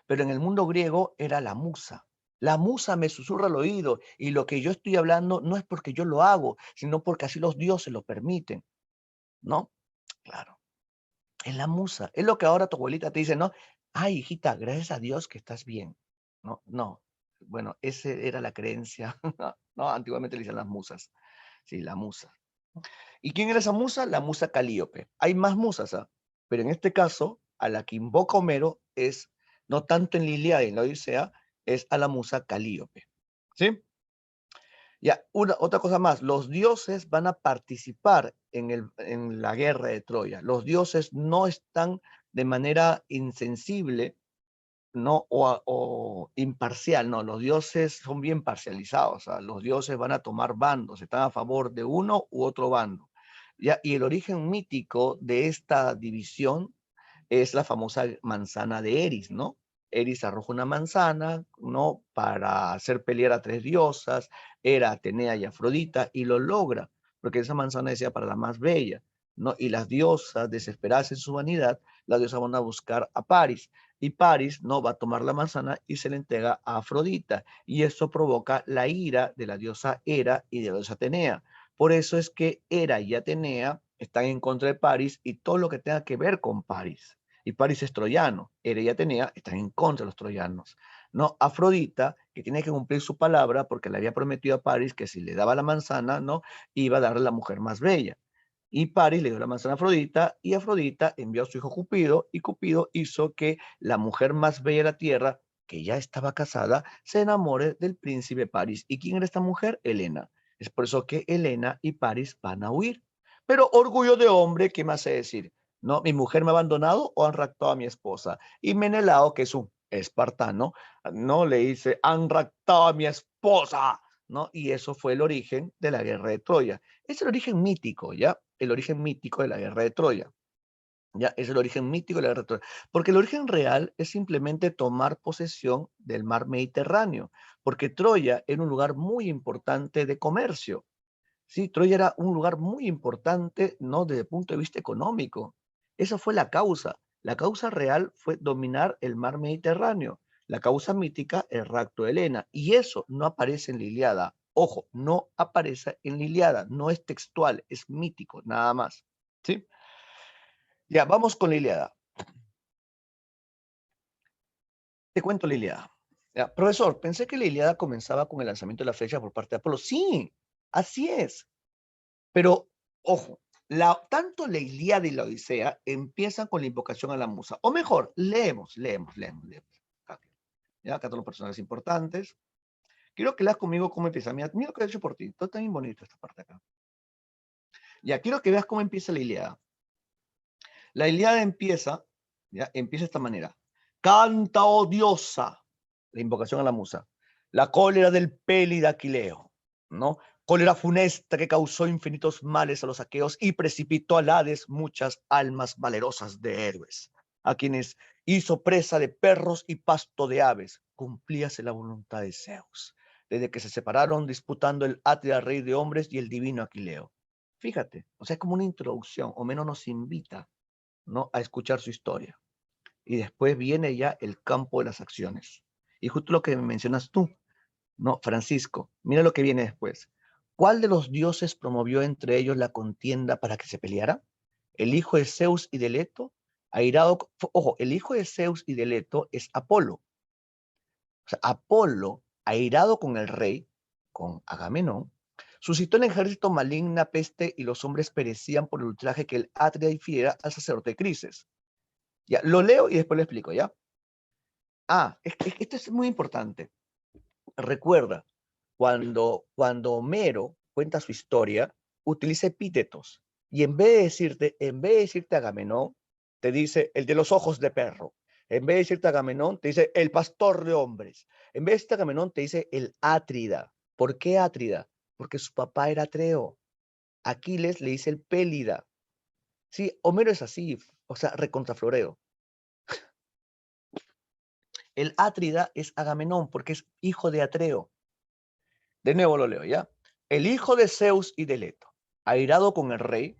pero en el mundo griego era la musa. La musa me susurra al oído y lo que yo estoy hablando no es porque yo lo hago, sino porque así los dioses lo permiten, ¿no? Claro, es la musa. Es lo que ahora tu abuelita te dice, ¿no? Ay, hijita, gracias a Dios que estás bien. No, no. Bueno, esa era la creencia, ¿no? Antiguamente le dicen las musas. Sí, la musa. ¿Y quién era esa musa? La musa Calíope. Hay más musas, ¿ah? Pero en este caso, a la que invoca Homero es, no tanto en la Ilíada y en la Odisea, es a la musa Calíope. ¿Sí? Ya, otra cosa más, los dioses van a participar en la guerra de Troya. Los dioses no están de manera insensible, ¿no? O imparcial, no, los dioses son bien parcializados, los dioses van a tomar bandos, están a favor de uno u otro bando. ¿Ya? Y el origen mítico de esta división es la famosa manzana de Eris, ¿no? Eris arroja una manzana, ¿no? Para hacer pelear a 3 diosas, era Atenea y Afrodita, y lo logra, porque esa manzana decía para la más bella, ¿no? Y las diosas, desesperadas en su vanidad, las diosas van a buscar a Paris, y Paris no va a tomar la manzana y se le entrega a Afrodita, y eso provoca la ira de la diosa Hera y de la diosa Atenea. Por eso es que Hera y Atenea están en contra de Paris y todo lo que tenga que ver con Paris. Y Paris es troyano, Hera y Atenea están en contra de los troyanos. No, Afrodita, que tiene que cumplir su palabra porque le había prometido a Paris que si le daba la manzana, ¿no? Iba a darle la mujer más bella. Y Paris le dio la manzana a Afrodita y Afrodita envió a su hijo Cupido y Cupido hizo que la mujer más bella de la tierra, que ya estaba casada, se enamore del príncipe Paris. ¿Y quién era esta mujer? Helena. Es por eso que Helena y Paris van a huir. Pero orgullo de hombre, ¿qué me hace decir? ¿No? Mi mujer me ha abandonado o han raptado a mi esposa. Y Menelao, que es un espartano, no le dice, han raptado a mi esposa, ¿no? Y eso fue el origen de la guerra de Troya. Es el origen mítico, ¿ya? El origen mítico de la guerra de Troya. Ya, es el origen mítico de la guerra de Troya. Porque el origen real es simplemente tomar posesión del mar Mediterráneo, porque Troya era un lugar muy importante de comercio. Sí, Troya era un lugar muy importante, ¿no? Desde el punto de vista económico. Esa fue la causa. La causa real fue dominar el mar Mediterráneo. La causa mítica, el rapto de Helena. Y eso no aparece en la Ilíada. Ojo, no aparece en la Ilíada. No es textual, es mítico, nada más. ¿Sí? Ya, vamos con la Ilíada. Te cuento la Ilíada. Ya, profesor, pensé que la Ilíada comenzaba con el lanzamiento de la flecha por parte de Apolo. Sí, así es. Pero, ojo, tanto la Ilíada y la Odisea empiezan con la invocación a la musa. O mejor, leemos. Ya, acá todos los personajes importantes. Quiero que leas conmigo cómo empieza. Mira lo que he hecho por ti. Todo está bien bonito esta parte acá. Ya, quiero que veas cómo empieza la Ilíada. La Ilíada empieza, ya, empieza de esta manera. Canta, oh diosa, la invocación a la musa, la cólera del Pélida Aquileo, ¿no? Cólera funesta que causó infinitos males a los aqueos y precipitó al Hades muchas almas valerosas de héroes, a quienes hizo presa de perros y pasto de aves. Cumplíase la voluntad de Zeus, desde que se separaron disputando el Atrida rey de hombres y el divino Aquileo. Fíjate, o sea, es como una introducción, o menos nos invita, ¿no?, a escuchar su historia. Y después viene ya el campo de las acciones. Y justo lo que mencionas tú, ¿no, Francisco? Mira lo que viene después. ¿Cuál de los dioses promovió entre ellos la contienda para que se peleara? El hijo de Zeus y de Leto, airado, ojo, el hijo de Zeus y de Leto es Apolo. O sea, Apolo, airado con el rey, con Agamenón, suscitó en el ejército maligna peste y los hombres perecían por el ultraje que el Atria infiriera al sacerdote Crises. Ya, lo leo y después lo explico, ¿ya? Esto es muy importante. Recuerda, cuando Homero cuenta su historia, utiliza epítetos. Y en vez de decirte Agamenón, te dice el de los ojos de perro. En vez de decirte Agamenón, te dice el pastor de hombres. En vez de decirte Agamenón, te dice el Átrida. ¿Por qué Átrida? Porque su papá era Atreo. Aquiles le dice el Pélida. Sí, Homero es así, o sea, recontrafloreo. El Átrida es Agamenón porque es hijo de Atreo. De nuevo lo leo, ¿ya? El hijo de Zeus y de Leto, airado con el rey,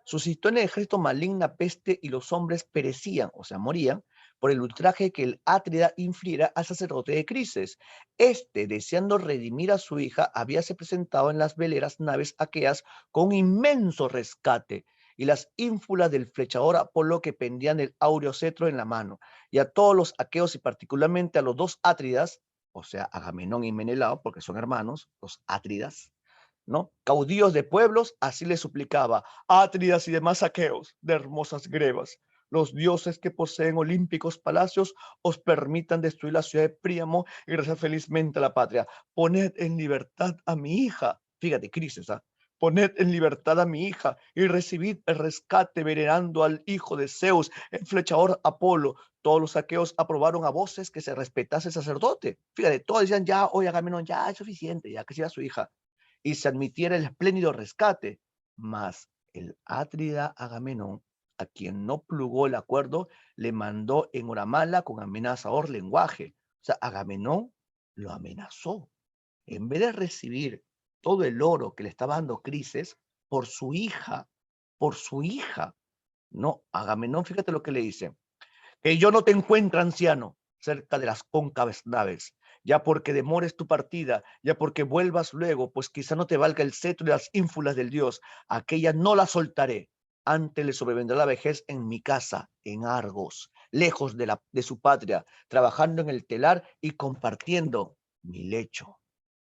suscitó en el ejército maligna peste y los hombres perecían, o sea, morían, por el ultraje que el Átrida infliera al sacerdote de Crises. Este, deseando redimir a su hija, habíase presentado en las veleras naves aqueas con un inmenso rescate y las ínfulas del flechador Apolo que pendían el áureo cetro en la mano, y a todos los aqueos y particularmente a los dos Átridas, o sea, Agamenón y Menelao, porque son hermanos, los Átridas, ¿no? Caudillos de pueblos, así les suplicaba, Átridas y demás aqueos de hermosas grebas, los dioses que poseen olímpicos palacios os permitan destruir la ciudad de Príamo y regresar felizmente a la patria. Poned en libertad a mi hija. Fíjate, Crisis, ¿ah? Poned en libertad a mi hija y recibid el rescate venerando al hijo de Zeus, el flechador Apolo. Todos los aqueos aprobaron a voces que se respetase el sacerdote. Fíjate, todos decían ya, oye, Agamenón, ya es suficiente, ya que sea su hija. Y se admitiera el espléndido rescate. Mas el Átrida Agamenón, a quien no plugó el acuerdo, le mandó en hora mala con amenazador lenguaje. O sea, Agamenón lo amenazó. En vez de recibir todo el oro que le estaba dando Crises por su hija, no, Agamenón, fíjate lo que le dice, que yo no te encuentre anciano cerca de las cóncavas naves, ya porque demores tu partida, ya porque vuelvas luego, pues quizá no te valga el cetro y las ínfulas del Dios, aquella no la soltaré, antes le sobrevendrá la vejez en mi casa, en Argos, lejos de su patria, trabajando en el telar y compartiendo mi lecho.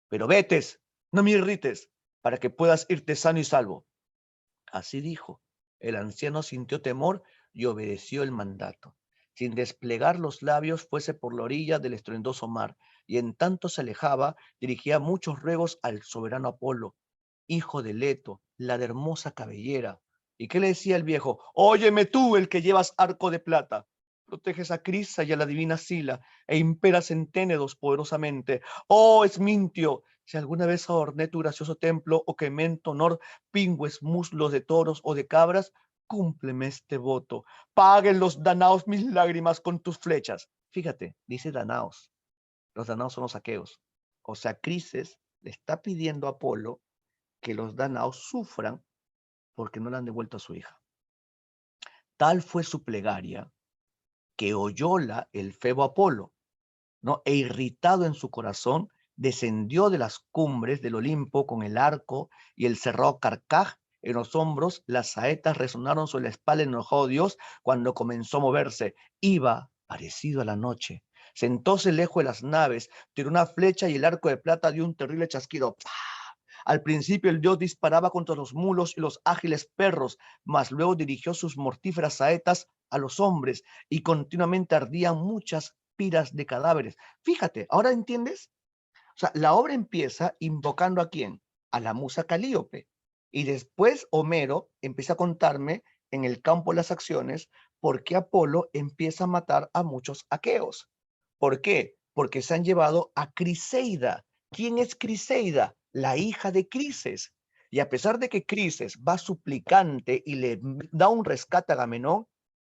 Pero vetes, no me irrites, para que puedas irte sano y salvo. Así dijo. El anciano sintió temor y obedeció el mandato. Sin desplegar los labios, fuese por la orilla del estruendoso mar, y en tanto se alejaba, dirigía muchos ruegos al soberano Apolo, hijo de Leto, la de hermosa cabellera. ¿Y qué le decía el viejo? Óyeme tú, el que llevas arco de plata. Proteges a Crisa y a la divina Sila, e imperas en Ténedos poderosamente. Oh, Esmintio, si alguna vez adorné tu gracioso templo o quemé en tu honor pingües muslos de toros o de cabras, cúmpleme este voto. Paguen los danaos mis lágrimas con tus flechas. Fíjate, dice danaos. Los danaos son los aqueos. O sea, Crises le está pidiendo a Apolo que los danaos sufran porque no le han devuelto a su hija. Tal fue su plegaria que oyóla el febo Apolo, ¿no? E irritado en su corazón, descendió de las cumbres del Olimpo con el arco y el cerrado Carcaj en los hombros. Las saetas resonaron sobre la espalda del enojado Dios cuando comenzó a moverse. Iba parecido a la noche. Sentóse lejos de las naves, tiró una flecha y el arco de plata dio un terrible chasquido. ¡Pah! Al principio el dios disparaba contra los mulos y los ágiles perros, mas luego dirigió sus mortíferas saetas a los hombres y continuamente ardían muchas piras de cadáveres. Fíjate, ¿ahora entiendes? O sea, la obra empieza invocando ¿a quién? A la musa Calíope. Y después Homero empieza a contarme en el campo de las acciones por qué Apolo empieza a matar a muchos aqueos. ¿Por qué? Porque se han llevado a Criseida. ¿Quién es Criseida? La hija de Crises. Y a pesar de que Crises va suplicante y le da un rescate a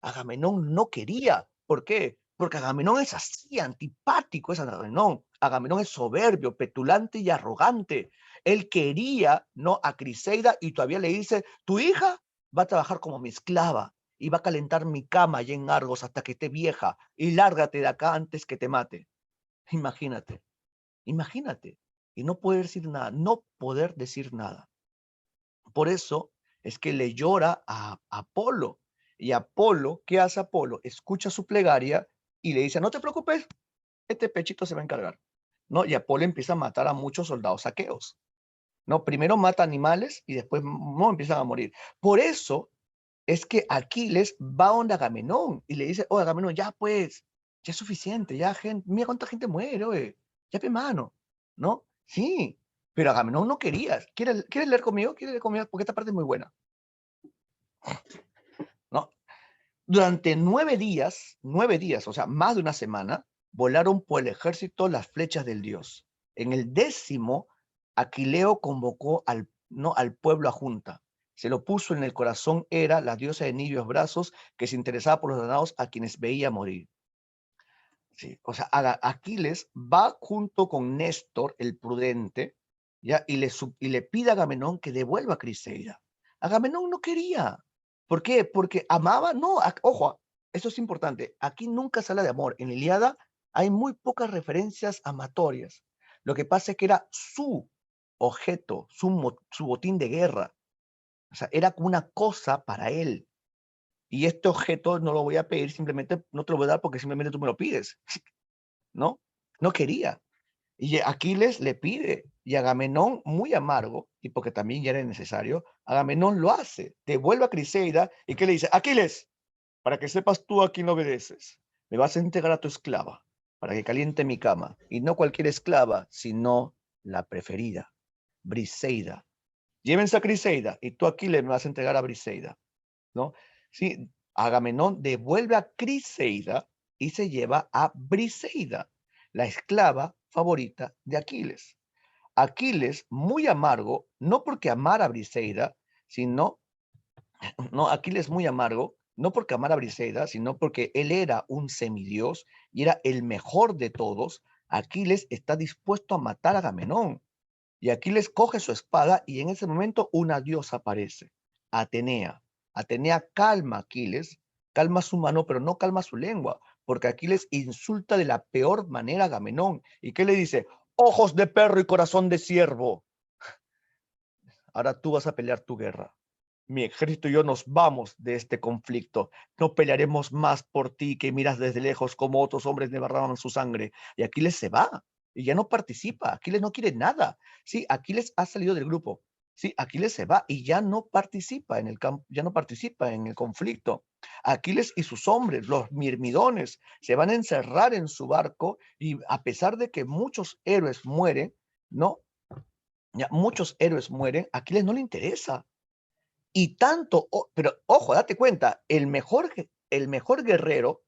Agamenón no quería. ¿Por qué? Porque Agamenón es así, antipático es Agamenón. Agamenón es soberbio, petulante y arrogante. Él quería, ¿no?, a Criseida y todavía le dice, tu hija va a trabajar como mi esclava y va a calentar mi cama allá en Argos hasta que esté vieja y lárgate de acá antes que te mate. Imagínate, imagínate. Y no poder decir nada, no poder decir nada. Por eso es que le llora a Apolo. Y Apolo, ¿qué hace Apolo? Escucha su plegaria y le dice, no te preocupes, este pechito se va a encargar, ¿no? Y Apolo empieza a matar a muchos soldados aqueos, ¿no? Primero mata animales y después no empiezan a morir. Por eso es que Aquiles va donde Agamenón y le dice, oh, Agamenón, ya pues, ya es suficiente, ya gente, mira cuánta gente muere, oye, ya pe mano, ¿no? Sí, pero Agamenón no quería. ¿Quieres leer conmigo? ¿Quieres leer conmigo? Porque esta parte es muy buena, ¿no? Durante 9 días, o sea, más de una semana, volaron por el ejército las flechas del dios. En el 10º, Aquileo convocó al pueblo a junta. Se lo puso en el corazón Hera, la diosa de niveos brazos, que se interesaba por los danaos a quienes veía morir. Sí, o sea, Aquiles va junto con Néstor, el prudente, ¿ya? Y le pide a Agamenón que devuelva a Criseida. Agamenón no quería. ¿Por qué? Porque amaba. No, ojo, eso es importante. Aquí nunca se habla de amor. En la Ilíada hay muy pocas referencias amatorias. Lo que pasa es que era su objeto, su botín de guerra. O sea, era como una cosa para él. Y este objeto no lo voy a pedir, simplemente no te lo voy a dar porque simplemente tú me lo pides. ¿No? No quería. Y Aquiles le pide, y Agamenón, muy amargo, y porque también ya era necesario, Agamenón lo hace, devuelve a Criseida, y ¿qué le dice? Aquiles, para que sepas tú a quién obedeces, me vas a entregar a tu esclava, para que caliente mi cama, y no cualquier esclava, sino la preferida, Briseida. Llévense a Criseida, y tú, Aquiles, me vas a entregar a Briseida, ¿no? Sí, Agamenón devuelve a Criseida y se lleva a Briseida, la esclava favorita de Aquiles. Aquiles, muy amargo, no porque amara a Briseida, sino, no, Aquiles muy amargo, no porque amara a Briseida, sino porque él era un semidios y era el mejor de todos. Aquiles está dispuesto a matar a Agamenón. Y Aquiles coge su espada y en ese momento una diosa aparece, Atenea. Atenea calma a Aquiles, calma su mano, pero no calma su lengua, porque Aquiles insulta de la peor manera a Agamenón. ¿Y qué le dice? Ojos de perro y corazón de ciervo. Ahora tú vas a pelear tu guerra. Mi ejército y yo nos vamos de este conflicto. No pelearemos más por ti que miras desde lejos como otros hombres derramaban su sangre. Y Aquiles se va y ya no participa. Aquiles no quiere nada. Sí, Aquiles ha salido del grupo. Sí, Aquiles se va y ya no participa en el campo, ya no participa en el conflicto. Aquiles y sus hombres, los mirmidones, se van a encerrar en su barco y a pesar de que muchos héroes mueren, ¿no? Ya muchos héroes mueren, a Aquiles no le interesa. Y tanto, pero ojo, date cuenta, el mejor guerrero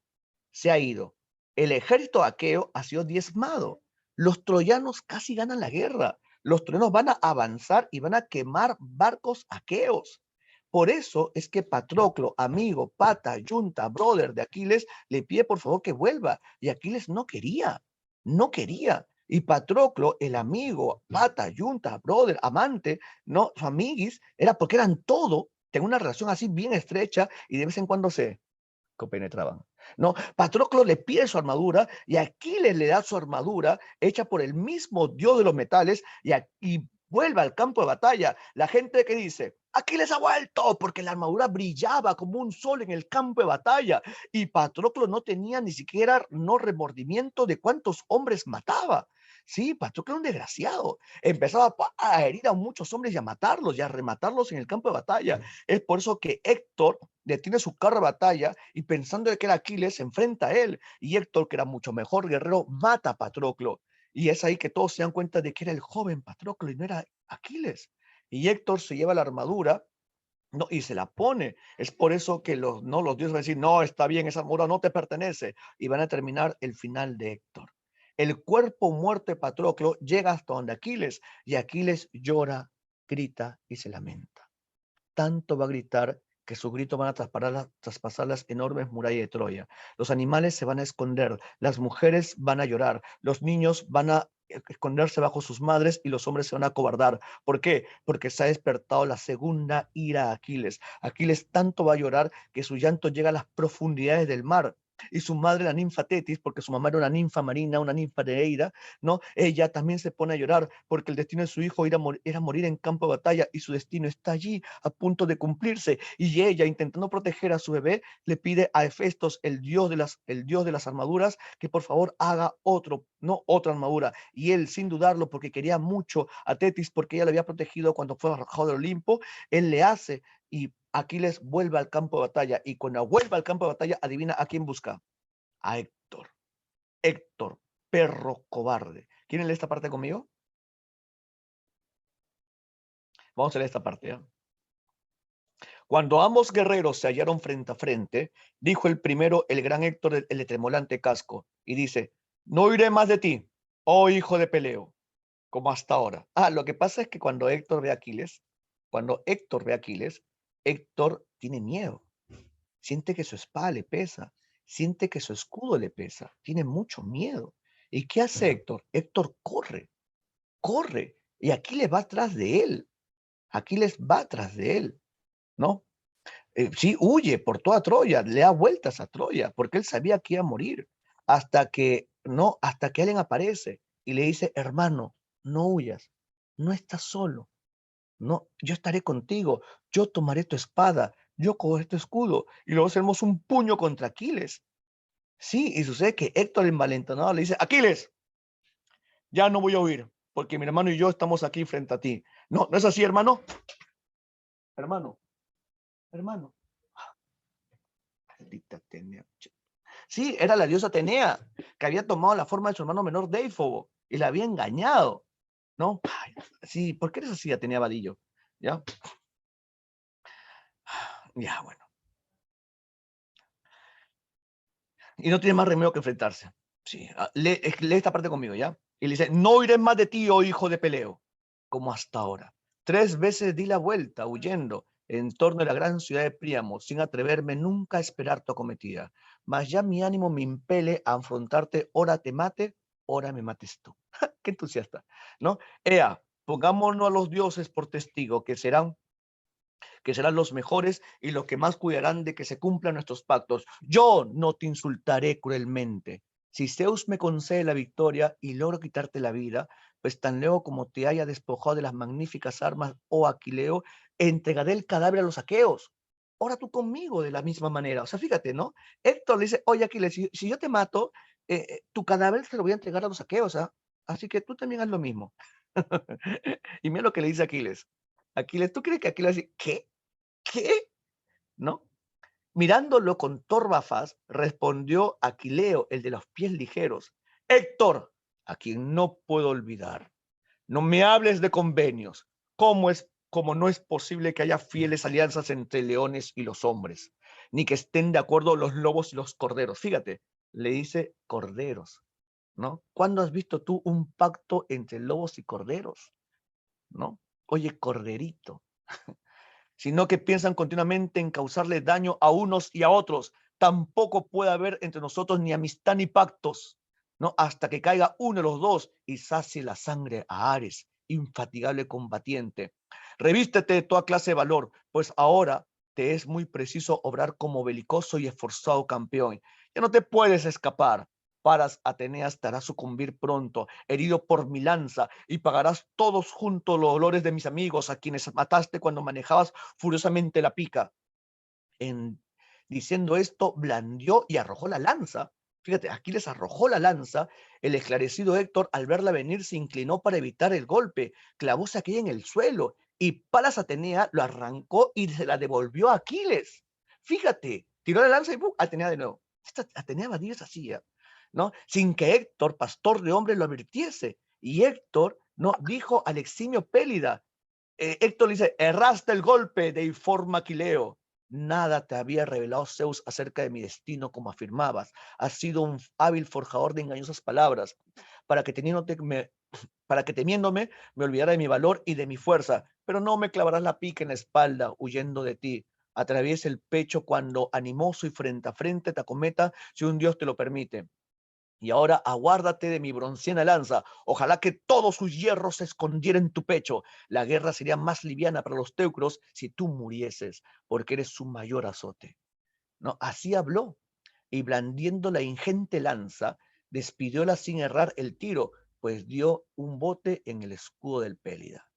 se ha ido. El ejército aqueo ha sido diezmado. Los troyanos casi ganan la guerra. Los troyanos van a avanzar y van a quemar barcos aqueos. Por eso es que Patroclo, amigo, pata, yunta, brother de Aquiles, le pide por favor que vuelva. Y Aquiles no quería, no quería. Y Patroclo, el amigo, pata, yunta, brother, amante, no, su amiguis, era porque eran todo, tenían una relación así bien estrecha y de vez en cuando se compenetraban. No, Patroclo le pide su armadura y Aquiles le da su armadura hecha por el mismo dios de los metales y vuelve al campo de batalla. La gente que dice, Aquiles ha vuelto porque la armadura brillaba como un sol en el campo de batalla y Patroclo no tenía ni siquiera remordimiento de cuántos hombres mataba. Sí, Patroclo era un desgraciado. Empezaba a herir a muchos hombres y a matarlos y a rematarlos en el campo de batalla. Es por eso que Héctor detiene su carro de batalla y pensando que era Aquiles, se enfrenta a él. Y Héctor, que era mucho mejor guerrero, mata a Patroclo. Y es ahí que todos se dan cuenta de que era el joven Patroclo y no era Aquiles. Y Héctor se lleva la armadura, no, y se la pone. Es por eso que los dioses van a decir, no, está bien, esa armadura no te pertenece. Y van a terminar el final de Héctor. El cuerpo muerto de Patroclo llega hasta donde Aquiles, y Aquiles llora, grita y se lamenta. Tanto va a gritar que sus gritos van a traspasar las enormes murallas de Troya. Los animales se van a esconder, las mujeres van a llorar, los niños van a esconderse bajo sus madres y los hombres se van a acobardar. ¿Por qué? Porque se ha despertado la segunda ira a Aquiles. Aquiles tanto va a llorar que su llanto llega a las profundidades del mar. Y su madre, la ninfa Tetis, porque su mamá era una ninfa marina, una ninfa nereida, ¿no? Ella también se pone a llorar porque el destino de su hijo era morir en campo de batalla y su destino está allí a punto de cumplirse. Y ella, intentando proteger a su bebé, le pide a Hefestos, el dios de las armaduras, que por favor haga otra armadura. Y él, sin dudarlo, porque quería mucho a Tetis, porque ella le había protegido cuando fue arrojado del Olimpo, él le hace y Aquiles vuelve al campo de batalla. Y cuando vuelve al campo de batalla, adivina a quién busca. A Héctor. Héctor, perro cobarde. ¿Quieren leer esta parte conmigo? Vamos a leer esta parte. Cuando ambos guerreros se hallaron frente a frente, dijo el primero, el gran Héctor, el de tremolante casco, y dice, no oiré más de ti, oh hijo de Peleo, como hasta ahora. Lo que pasa es que cuando Héctor ve a Aquiles, Héctor tiene miedo. Siente que su espada le pesa, siente que su escudo le pesa, tiene mucho miedo. ¿Y qué hace Héctor? Héctor corre, y Aquiles va atrás de él. ¿No? Sí, huye por toda Troya, le da vueltas a Troya, porque él sabía que iba a morir, hasta que alguien aparece y le dice, hermano, no huyas, no estás solo, no, yo estaré contigo, yo tomaré tu espada, yo cogeré tu escudo, y luego hacemos un puño contra Aquiles. Sí, y sucede que Héctor, envalentonado, le dice, Aquiles, ya no voy a huir, porque mi hermano y yo estamos aquí frente a ti. No, ¿no es así, hermano? Hermano. Maldita Atenea. Sí, era la diosa Atenea, que había tomado la forma de su hermano menor Déifobo y la había engañado, ¿no? Ay, sí, ¿por qué eres así, Atenea Vadillo? ¿Ya? Ya, bueno. Y no tiene más remedio que enfrentarse. Sí, lee esta parte conmigo, ¿ya? Y le dice, no iré más de ti, oh hijo de Peleo, como hasta ahora. 3 veces di la vuelta, huyendo, en torno a la gran ciudad de Príamo, sin atreverme nunca a esperar tu acometida. Mas ya mi ánimo me impele a afrontarte, ora te mate, ora me mates tú. Qué entusiasta, ¿no? Ea, pongámonos a los dioses por testigo, que serán los mejores y los que más cuidarán de que se cumplan nuestros pactos. Yo no te insultaré cruelmente. Si Zeus me concede la victoria y logro quitarte la vida, pues tan luego como te haya despojado de las magníficas armas, oh Aquileo, entregaré el cadáver a los aqueos. Ora tú conmigo de la misma manera. O sea, fíjate, ¿no? Héctor le dice, oye Aquiles, si yo te mato, tu cadáver se lo voy a entregar a los aqueos, ¿ah? Así que tú también haz lo mismo. Y mira lo que le dice Aquiles. Aquiles, ¿tú crees que Aquiles dice, ¿qué? ¿Qué? ¿No? Mirándolo con torva faz, respondió Aquileo, el de los pies ligeros. Héctor, a quien no puedo olvidar. No me hables de convenios. Como no es posible que haya fieles alianzas entre leones y los hombres, ni que estén de acuerdo los lobos y los corderos? Fíjate, le dice corderos, ¿no? ¿Cuándo has visto tú un pacto entre lobos y corderos? ¿No? Oye, corderito. Sino que piensan continuamente en causarle daño a unos y a otros. Tampoco puede haber entre nosotros ni amistad ni pactos, ¿no? Hasta que caiga uno de los dos y sacie la sangre a Ares, infatigable combatiente. Revístete de toda clase de valor, pues ahora te es muy preciso obrar como belicoso y esforzado campeón. Ya no te puedes escapar. Paras, Ateneas, te hará sucumbir pronto, herido por mi lanza, y pagarás todos juntos los dolores de mis amigos, a quienes mataste cuando manejabas furiosamente la pica. Diciendo esto, blandió y arrojó la lanza. Fíjate, Aquiles arrojó la lanza. El esclarecido Héctor, al verla venir, se inclinó para evitar el golpe. Clavóse aquella en el suelo, y Palas Atenea lo arrancó y se la devolvió a Aquiles. Fíjate, tiró la lanza y ¡pum! Atenea de nuevo. Esta Atenea Badíes hacía, ¿no? Sin que Héctor, pastor de hombres, lo advirtiese. Y Héctor, ¿no?, dijo al eximio Pélida, Héctor le dice, erraste el golpe, deiforme Aquileo. Nada te había revelado Zeus acerca de mi destino, como afirmabas. Has sido un hábil forjador de engañosas palabras, para que temiéndome me olvidara de mi valor y de mi fuerza, pero no me clavarás la pica en la espalda, huyendo de ti. Atraviesa el pecho cuando animoso y frente a frente te acometa, si un dios te lo permite. Y ahora aguárdate de mi broncena lanza. Ojalá que todos sus hierros se escondieran en tu pecho. La guerra sería más liviana para los teucros si tú murieses, porque eres su mayor azote. ¿No? Así habló, y blandiendo la ingente lanza, despidióla sin errar el tiro, pues dio un bote en el escudo del Pélida.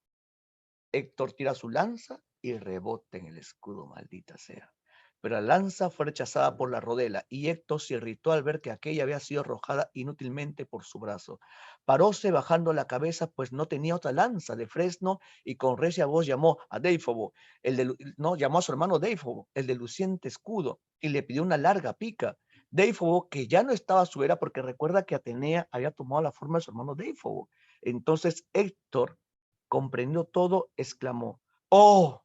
Héctor tira su lanza y rebota en el escudo, maldita sea. Pero la lanza fue rechazada por la rodela, y Héctor se irritó al ver que aquella había sido arrojada inútilmente por su brazo. Paróse bajando la cabeza, pues no tenía otra lanza de fresno, y con recia voz llamó a Deifobo, llamó a su hermano Deifobo, el de luciente escudo, y le pidió una larga pica. Deifobo, que ya no estaba a su era, porque recuerda que Atenea había tomado la forma de su hermano Deifobo. Entonces Héctor, comprendió todo, exclamó, ¡oh!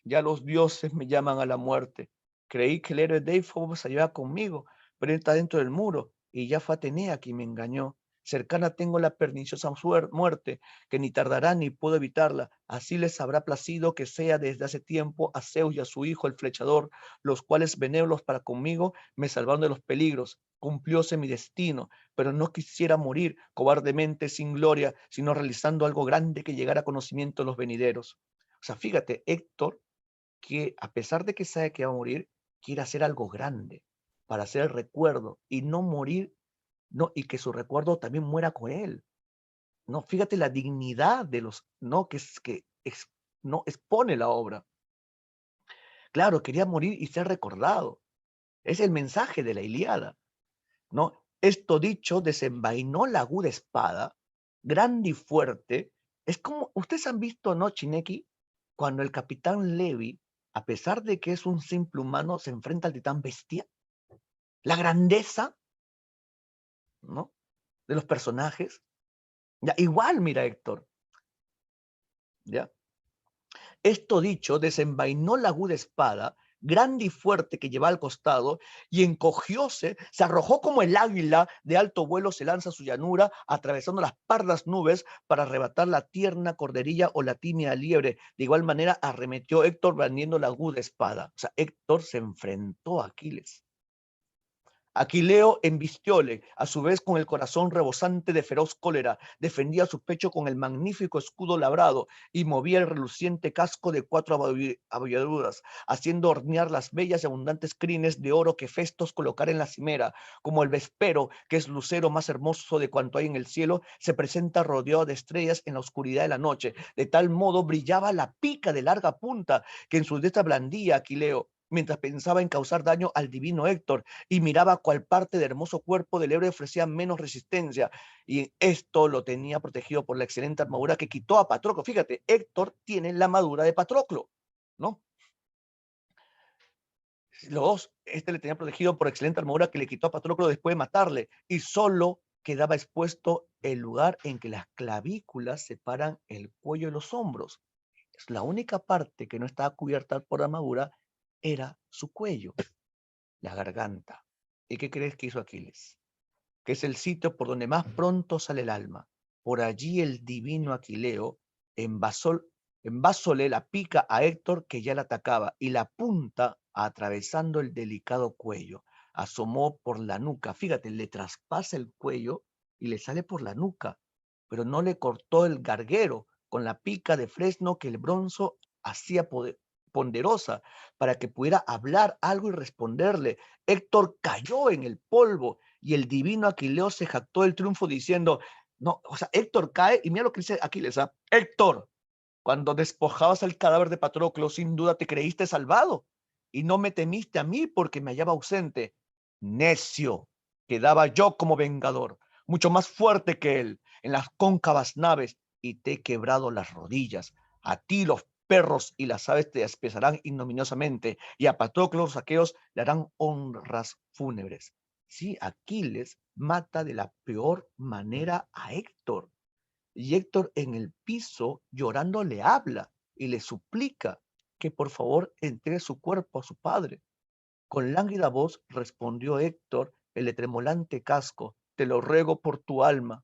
Ya los dioses me llaman a la muerte. Creí que el héroe Deifobo se llevaba conmigo, pero él está dentro del muro, y ya fue Atenea quien me engañó. Cercana tengo la perniciosa muerte, que ni tardará ni puedo evitarla. Así les habrá placido que sea desde hace tiempo a Zeus y a su hijo el flechador, los cuales benévolos para conmigo me salvaron de los peligros. Cumplióse mi destino, pero no quisiera morir cobardemente sin gloria, sino realizando algo grande que llegara a conocimiento de los venideros. O sea, fíjate, Héctor, que a pesar de que sabe que va a morir, quiere hacer algo grande para hacer el recuerdo y no morir, no, y que su recuerdo también muera con él. No, fíjate la dignidad de los, no, no expone la obra. Claro, quería morir y ser recordado. Es el mensaje de la Ilíada, ¿no? Esto dicho, desenvainó la aguda espada, grande y fuerte. Es como, ustedes han visto, ¿no, Chineki? Cuando el capitán Levi, a pesar de que es un simple humano, se enfrenta al titán bestia. La grandeza, ¿no?, de los personajes. Ya, igual, mira, Héctor. ¿Ya? Esto dicho, desenvainó la aguda espada, grande y fuerte, que llevaba al costado, y encogióse, se arrojó como el águila de alto vuelo se lanza a su llanura, atravesando las pardas nubes para arrebatar la tierna corderilla o la tímida liebre. De igual manera arremetió Héctor blandiendo la aguda espada. O sea, Héctor se enfrentó a Aquiles. Aquileo embistióle, a su vez con el corazón rebosante de feroz cólera, defendía su pecho con el magnífico escudo labrado y movía el reluciente casco de 4 abolladuras, haciendo hornear las bellas y abundantes crines de oro que Festos colocara en la cimera, como el vespero, que es lucero más hermoso de cuanto hay en el cielo, se presenta rodeado de estrellas en la oscuridad de la noche. De tal modo brillaba la pica de larga punta que en su diestra blandía Aquileo, mientras pensaba en causar daño al divino Héctor, y miraba cuál parte del hermoso cuerpo del héroe ofrecía menos resistencia, y esto lo tenía protegido por la excelente armadura que quitó a Patroclo. Fíjate, Héctor tiene la armadura de Patroclo, ¿no? Los dos, este le tenía protegido por excelente armadura que le quitó a Patroclo después de matarle, y solo quedaba expuesto el lugar en que las clavículas separan el cuello y los hombros. Es la única parte que no estaba cubierta por armadura, era su cuello, la garganta. ¿Y qué crees que hizo Aquiles? Que es el sitio por donde más pronto sale el alma. Por allí el divino Aquileo envasóle la pica a Héctor, que ya la atacaba, y la punta, atravesando el delicado cuello, asomó por la nuca. Fíjate, le traspasa el cuello y le sale por la nuca, pero no le cortó el garguero con la pica de fresno que el bronzo hacía ponderosa para que pudiera hablar algo y responderle. Héctor cayó en el polvo Y el divino Aquileo se jactó del triunfo diciendo, no, o sea, Héctor cae y mira lo que dice Aquiles, ¿ah? Héctor, cuando despojabas el cadáver de Patroclo, sin duda te creíste salvado y no me temiste a mí porque me hallaba ausente. Necio, quedaba yo como vengador, mucho más fuerte que él, en las cóncavas naves, y te he quebrado las rodillas. A ti los perros y las aves te despezarán ignominiosamente, y a Patroclo los aqueos le harán honras fúnebres. Sí, Aquiles mata de la peor manera a Héctor. Y Héctor en el piso llorando le habla y le suplica que por favor entregue su cuerpo a su padre. Con lánguida voz respondió Héctor el de tremolante casco, te lo ruego por tu alma,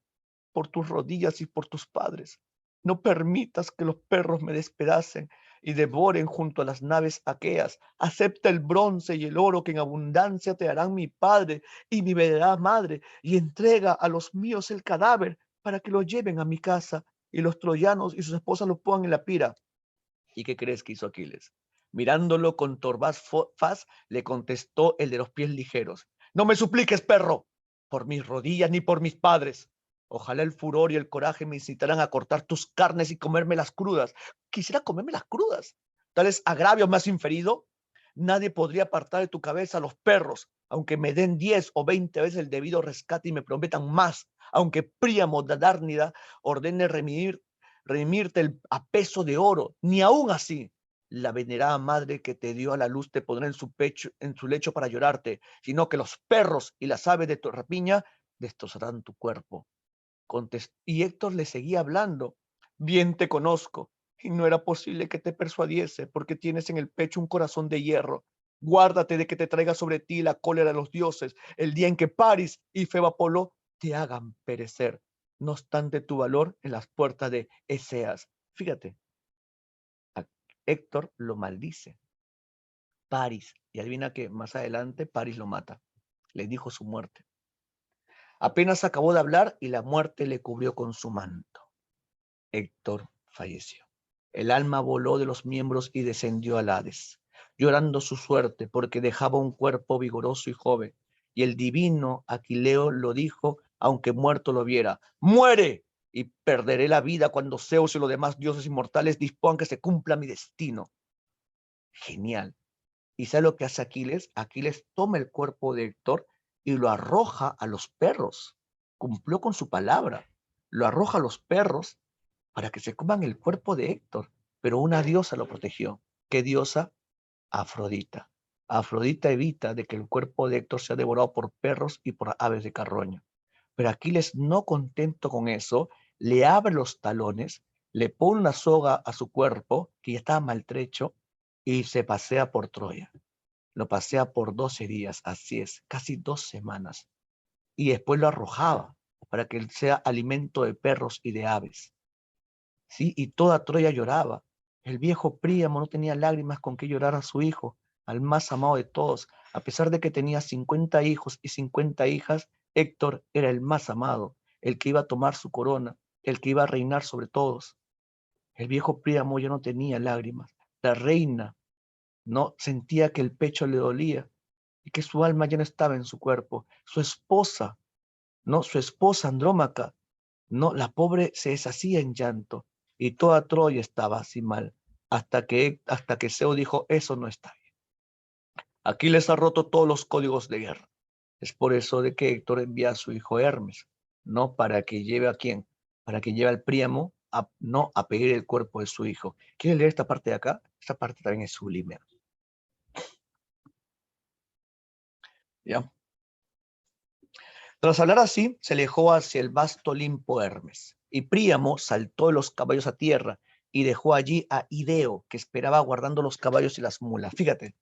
por tus rodillas y por tus padres. No permitas que los perros me despedacen y devoren junto a las naves aqueas. Acepta el bronce y el oro que en abundancia te darán mi padre y mi venerada madre, y entrega a los míos el cadáver para que lo lleven a mi casa y los troyanos y sus esposas lo pongan en la pira. ¿Y qué crees que hizo Aquiles? Mirándolo con torvaz faz, le contestó el de los pies ligeros. No me supliques, perro, por mis rodillas ni por mis padres. Ojalá el furor y el coraje me incitaran a cortar tus carnes y comérmelas crudas. Quisiera comérmelas crudas. ¿Tales agravios me has inferido? Nadie podría apartar de tu cabeza a los perros, aunque me den 10 o 20 veces el debido rescate y me prometan más, aunque Príamo de Dárnida ordene redimirte a peso de oro, ni aún así la venerada madre que te dio a la luz te pondrá en su pecho, en su lecho para llorarte, sino que los perros y las aves de tu rapiña destrozarán tu cuerpo. Y Héctor le seguía hablando. Bien te conozco, y no era posible que te persuadiese, porque tienes en el pecho un corazón de hierro. Guárdate de que te traiga sobre ti la cólera de los dioses, el día en que Paris y Febo Apolo te hagan perecer. No obstante tu valor en las puertas de Eseas. Fíjate, a Héctor lo maldice. Paris, y adivina que más adelante Paris lo mata. Le dijo su muerte. Apenas acabó de hablar y la muerte le cubrió con su manto. Héctor falleció. El alma voló de los miembros y descendió al Hades, llorando su suerte porque dejaba un cuerpo vigoroso y joven. Y el divino Aquileo lo dijo, aunque muerto lo viera: ¡muere! Y perderé la vida cuando Zeus y los demás dioses inmortales dispongan que se cumpla mi destino. Genial. ¿Y sabe lo que hace Aquiles? Aquiles toma el cuerpo de Héctor y lo arroja a los perros. Cumplió con su palabra. Lo arroja a los perros para que se coman el cuerpo de Héctor, pero una diosa lo protegió. ¿Qué diosa? Afrodita. Afrodita evita de que el cuerpo de Héctor sea devorado por perros y por aves de carroña. Pero Aquiles, no contento con eso, le abre los talones, le pone una soga a su cuerpo, que ya estaba maltrecho, y se pasea por Troya. Lo pasea por 12 días, así es, casi 2 semanas. Y después lo arrojaba para que él sea alimento de perros y de aves. ¿Sí? Y toda Troya lloraba. El viejo Príamo no tenía lágrimas con que llorar a su hijo, al más amado de todos. A pesar de que tenía 50 hijos y 50 hijas, Héctor era el más amado, el que iba a tomar su corona, el que iba a reinar sobre todos. El viejo Príamo ya no tenía lágrimas. La reina no sentía que el pecho le dolía y que su alma ya no estaba en su cuerpo. Su esposa, no, su esposa Andrómaca, no, la pobre se deshacía en llanto y toda Troya estaba así mal, hasta que Zeus dijo: eso no está bien. Aquí les ha roto todos los códigos de guerra. Es por eso de que Héctor envía a su hijo Hermes, no para que lleve a quién, para que lleve al Príamo no a pedir el cuerpo de su hijo. ¿Quieren leer esta parte de acá? Esta parte también es sublime. ¿Ya? Tras hablar así, se alejó hacia el vasto Olimpo Hermes, y Príamo saltó de los caballos a tierra y dejó allí a Ideo, que esperaba guardando los caballos y las mulas. Fíjate,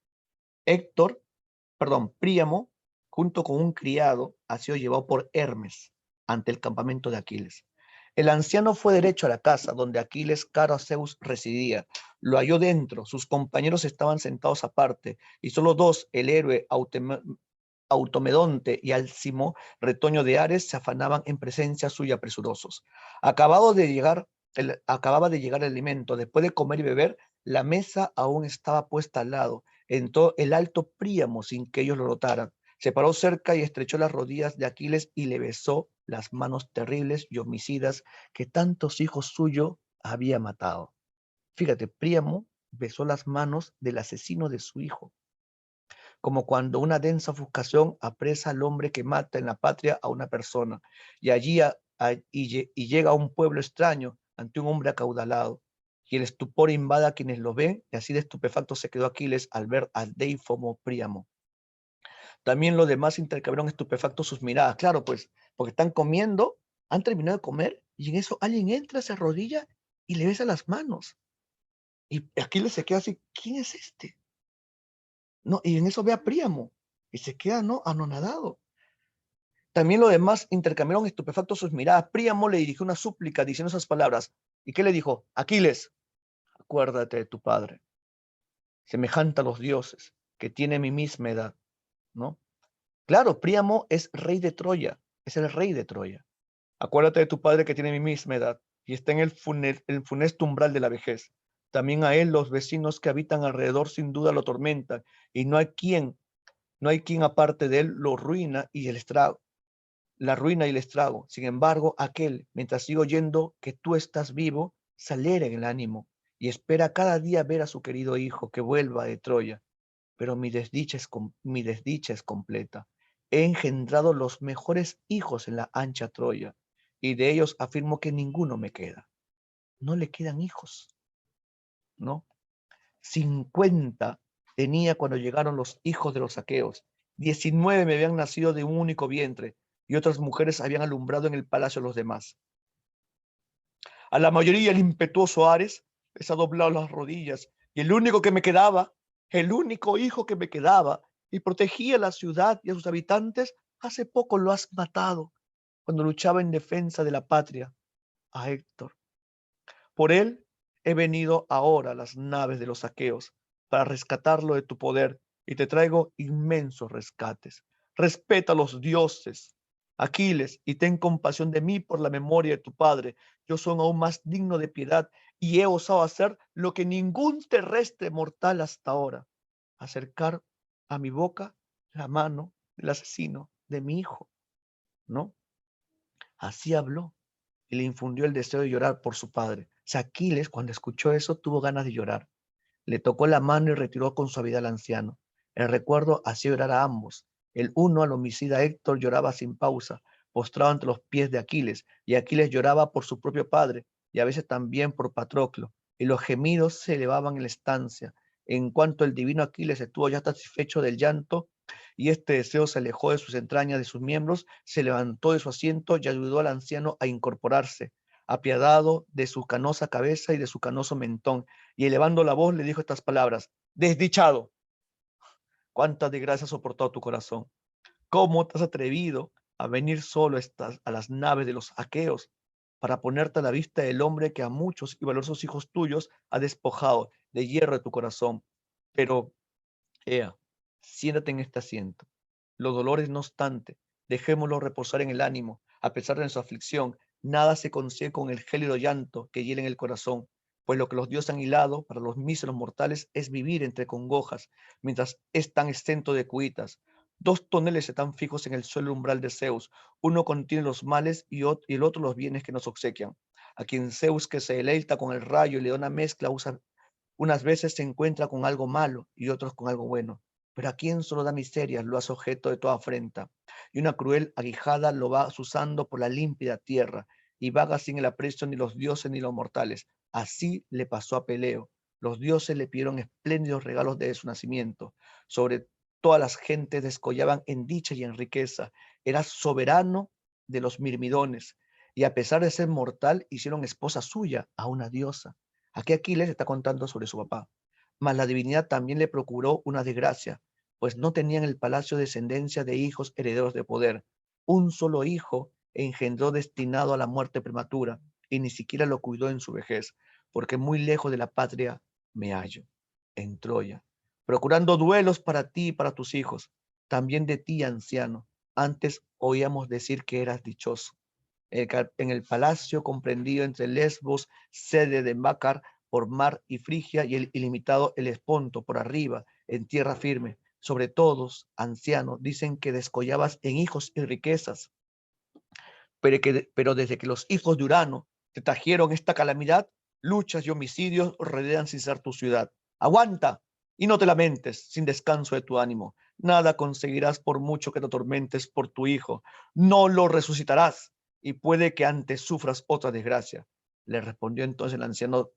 Príamo, junto con un criado, ha sido llevado por Hermes ante el campamento de Aquiles. El anciano fue derecho a la casa donde Aquiles, caro a Zeus, residía. Lo halló dentro, sus compañeros estaban sentados aparte, y solo dos, el héroe Automedonte y Alcimo, retoño de Ares, se afanaban en presencia suya presurosos. Acababa de llegar el alimento. Después de comer y beber, la mesa aún estaba puesta al lado. Entró el alto Príamo sin que ellos lo notaran. Se paró cerca y estrechó las rodillas de Aquiles y le besó las manos terribles y homicidas que tantos hijos suyos había matado. Fíjate, Príamo besó las manos del asesino de su hijo, como cuando una densa ofuscación apresa al hombre que mata en la patria a una persona, y y llega a un pueblo extraño ante un hombre acaudalado, y el estupor invade a quienes lo ven, y así de estupefacto se quedó Aquiles al ver al Deífomo Príamo. También los demás intercambiaron estupefactos sus miradas, claro, pues, porque están comiendo, han terminado de comer, y en eso alguien entra, se arrodilla y le besa las manos. Y Aquiles se queda así, ¿quién es este? No, y en eso ve a Príamo y se queda, ¿no?, anonadado. También los demás intercambiaron estupefactos sus miradas. Príamo le dirigió una súplica diciendo esas palabras. ¿Y qué le dijo? Aquiles, acuérdate de tu padre, semejante a los dioses, que tiene mi misma edad, ¿no? Claro, Príamo es rey de Troya, es el rey de Troya. Acuérdate de tu padre que tiene mi misma edad y está en el funesto umbral de la vejez. También a él los vecinos que habitan alrededor sin duda lo tormentan y no hay quien aparte de él lo ruina y el estrago, la ruina y el estrago. Sin embargo, aquel, mientras sigo oyendo que tú estás vivo, se alegra en el ánimo y espera cada día ver a su querido hijo que vuelva de Troya. Pero mi desdicha es completa. He engendrado los mejores hijos en la ancha Troya y de ellos afirmo que ninguno me queda. No le quedan hijos, ¿no? 50 tenía cuando llegaron los hijos de los aqueos. 19 me habían nacido de un único vientre y otras mujeres habían alumbrado en el palacio a los demás. A la mayoría el impetuoso Ares les ha doblado las rodillas y el único que me quedaba, el único hijo que me quedaba y protegía la ciudad y a sus habitantes, hace poco lo has matado cuando luchaba en defensa de la patria, a Héctor. Por él he venido ahora a las naves de los aqueos para rescatarlo de tu poder y te traigo inmensos rescates. Respeta a los dioses, Aquiles, y ten compasión de mí por la memoria de tu padre. Yo soy aún más digno de piedad y he osado hacer lo que ningún terrestre mortal hasta ahora, acercar a mi boca la mano del asesino de mi hijo, ¿no? Así habló y le infundió el deseo de llorar por su padre. O sea, Aquiles, cuando escuchó eso, tuvo ganas de llorar. Le tocó la mano y retiró con suavidad al anciano. El recuerdo hacía llorar a ambos. El uno, al homicida Héctor, lloraba sin pausa, postrado ante los pies de Aquiles, y Aquiles lloraba por su propio padre, y a veces también por Patroclo, y los gemidos se elevaban en la estancia. En cuanto el divino Aquiles estuvo ya satisfecho del llanto, y este deseo se alejó de sus entrañas, de sus miembros, se levantó de su asiento y ayudó al anciano a incorporarse, apiadado de su canosa cabeza y de su canoso mentón, y elevando la voz le dijo estas palabras: desdichado, cuánta desgracia ha soportado tu corazón. ¿Cómo te has atrevido a venir solo a las naves de los aqueos para ponerte a la vista del hombre que a muchos y valiosos hijos tuyos ha despojado de hierro de tu corazón? Pero Ea, siéntate en este asiento. Los dolores, no obstante, dejémoslo reposar en el ánimo. A pesar de nuestra aflicción, nada se consigue con el gélido llanto que hiela en el corazón, pues lo que los dioses han hilado para los míseros mortales es vivir entre congojas, mientras es tan exento de cuitas. Dos toneles están fijos en el suelo umbral de Zeus. Uno contiene los males y el otro los bienes que nos obsequian. A quien Zeus, que se deleita con el rayo y le da una mezcla, unas veces se encuentra con algo malo y otros con algo bueno, pero a quien solo da miserias lo hace objeto de toda afrenta, y una cruel aguijada lo va azuzando por la límpida tierra, y vaga sin el aprecio ni los dioses ni los mortales. Así le pasó a Peleo. Los dioses le pidieron espléndidos regalos de su nacimiento. Sobre todas las gentes descollaban en dicha y en riqueza. Era soberano de los mirmidones, y a pesar de ser mortal, hicieron esposa suya a una diosa. Aquí Aquiles está contando sobre su papá. Mas la divinidad también le procuró una desgracia, pues no tenía en el palacio descendencia de hijos herederos de poder. Un solo hijo engendró destinado a la muerte prematura, y ni siquiera lo cuidó en su vejez, porque muy lejos de la patria me hallo, en Troya, procurando duelos para ti y para tus hijos, también de ti, anciano. Antes oíamos decir que eras dichoso en el palacio comprendido entre Lesbos, sede de Mácar, por mar y Frigia, y el ilimitado Helesponto por arriba, en tierra firme. Sobre todos, anciano, dicen que descollabas en hijos y riquezas, pero desde que los hijos de Urano te trajeron esta calamidad, luchas y homicidios rodean sin ser tu ciudad. Aguanta y no te lamentes sin descanso de tu ánimo. Nada conseguirás por mucho que te atormentes por tu hijo. No lo resucitarás y puede que antes sufras otra desgracia. Le respondió entonces el anciano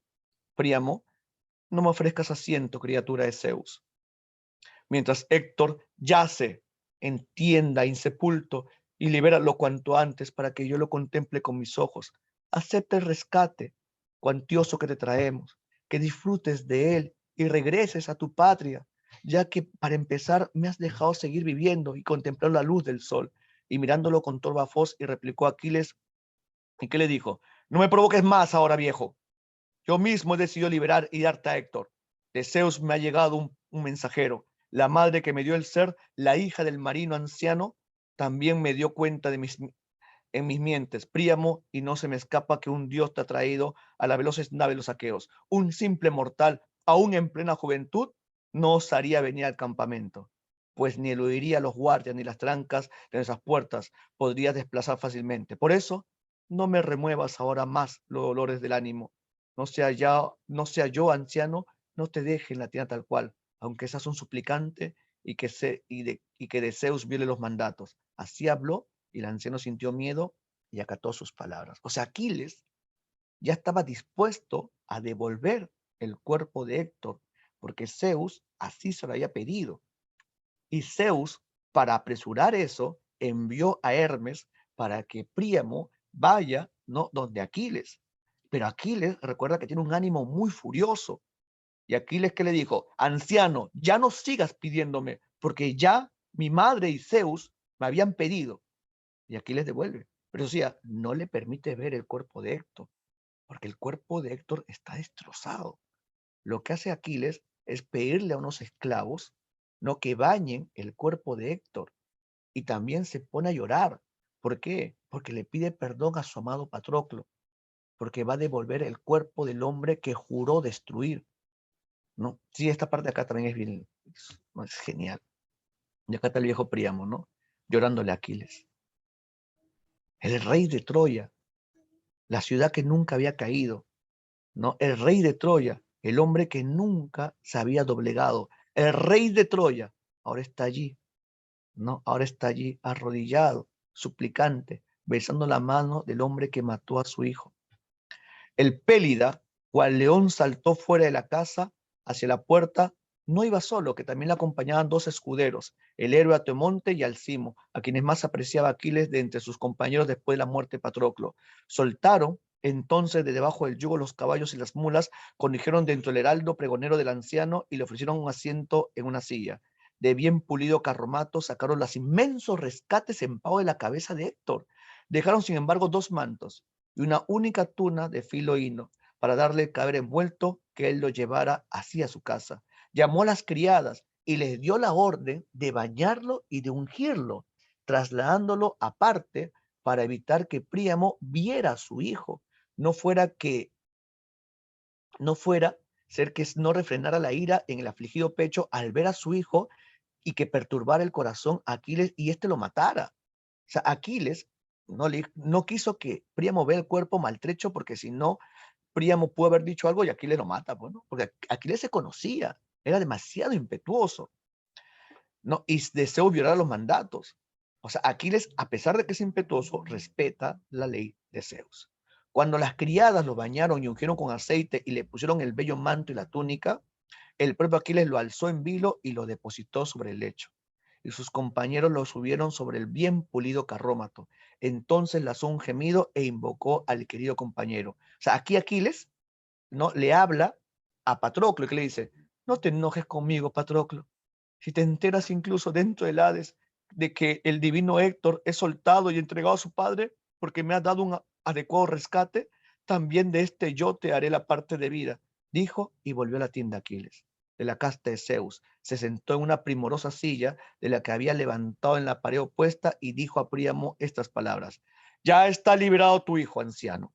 Príamo: no me ofrezcas asiento, criatura de Zeus. Mientras Héctor yace en tienda insepulto, y libéralo cuanto antes para que yo lo contemple con mis ojos. Acepta el rescate cuantioso que te traemos, que disfrutes de él y regreses a tu patria, ya que para empezar me has dejado seguir viviendo y contemplar la luz del sol. Y mirándolo con torva voz, y replicó Aquiles, ¿y qué le dijo? No me provoques más ahora, viejo. Yo mismo he decidido liberar y darte a Héctor. De Zeus me ha llegado un mensajero. La madre que me dio el ser, la hija del marino anciano, también me dio cuenta en mis mientes, Príamo, y no se me escapa que un dios te ha traído a la veloces nave de los aqueos. Un simple mortal, aún en plena juventud, no osaría venir al campamento, pues ni eludiría los guardias ni las trancas de esas puertas podría desplazar fácilmente. Por eso, no me remuevas ahora más los dolores del ánimo. No sea yo, anciano, no te deje en la tierra tal cual, aunque seas un suplicante y que de Zeus viole los mandatos. Así habló, y el anciano sintió miedo y acató sus palabras. O sea, Aquiles ya estaba dispuesto a devolver el cuerpo de Héctor, porque Zeus así se lo había pedido. Y Zeus, para apresurar eso, envió a Hermes para que Príamo vaya, ¿no?, donde Aquiles. Pero Aquiles, recuerda que tiene un ánimo muy furioso. Y Aquiles, ¿qué le dijo? Anciano, ya no sigas pidiéndome, porque ya mi madre y Zeus me habían pedido. Y Aquiles devuelve. Pero sí, no le permite ver el cuerpo de Héctor, porque el cuerpo de Héctor está destrozado. Lo que hace Aquiles es pedirle a unos esclavos, no, que bañen el cuerpo de Héctor, y también se pone a llorar. ¿Por qué? Porque le pide perdón a su amado Patroclo, porque va a devolver el cuerpo del hombre que juró destruir, ¿no? Sí, esta parte de acá también es bien, es genial. Y acá está el viejo Príamo, ¿no? Llorándole a Aquiles. El rey de Troya, la ciudad que nunca había caído, ¿no? El rey de Troya, el hombre que nunca se había doblegado, el rey de Troya, ahora está allí, ¿no? Ahora está allí arrodillado, suplicante, besando la mano del hombre que mató a su hijo. El Pélida, cual león, saltó fuera de la casa hacia la puerta. No iba solo, que también le acompañaban dos escuderos, el héroe Atemonte y Alcimo, a quienes más apreciaba Aquiles de entre sus compañeros después de la muerte de Patroclo. Soltaron entonces de debajo del yugo los caballos y las mulas, condujeron dentro del heraldo pregonero del anciano y le ofrecieron un asiento en una silla. De bien pulido carromato sacaron los inmensos rescates en pago de la cabeza de Héctor. Dejaron, sin embargo, dos mantos y una única tuna de filo hino, para darle el cadáver envuelto, que él lo llevara así a su casa. Llamó a las criadas y les dio la orden de bañarlo y de ungirlo, trasladándolo aparte para evitar que Príamo viera a su hijo. No fuera ser que no refrenara la ira en el afligido pecho al ver a su hijo, y que perturbara el corazón a Aquiles y éste lo matara. O sea, Aquiles no quiso que Príamo vea el cuerpo maltrecho, porque si no, Príamo pudo haber dicho algo y Aquiles lo mata, pues, ¿no? Porque Aquiles se conocía, era demasiado impetuoso, ¿no? Y deseó violar los mandatos. O sea, Aquiles, a pesar de que es impetuoso, respeta la ley de Zeus. Cuando las criadas lo bañaron y ungieron con aceite y le pusieron el bello manto y la túnica, el propio Aquiles lo alzó en vilo y lo depositó sobre el lecho, y sus compañeros lo subieron sobre el bien pulido carrómato. Entonces lanzó un gemido e invocó al querido compañero. O sea, aquí Aquiles, ¿no?, le habla a Patroclo, que le dice: no te enojes conmigo, Patroclo. Si te enteras incluso dentro del Hades de que el divino Héctor es soltado y entregado a su padre porque me ha dado un adecuado rescate, también de este yo te haré la parte de vida. Dijo, y volvió a la tienda Aquiles, de la casta de Zeus. Se sentó en una primorosa silla de la que había levantado en la pared opuesta, y dijo a Príamo estas palabras: ya está liberado tu hijo, anciano,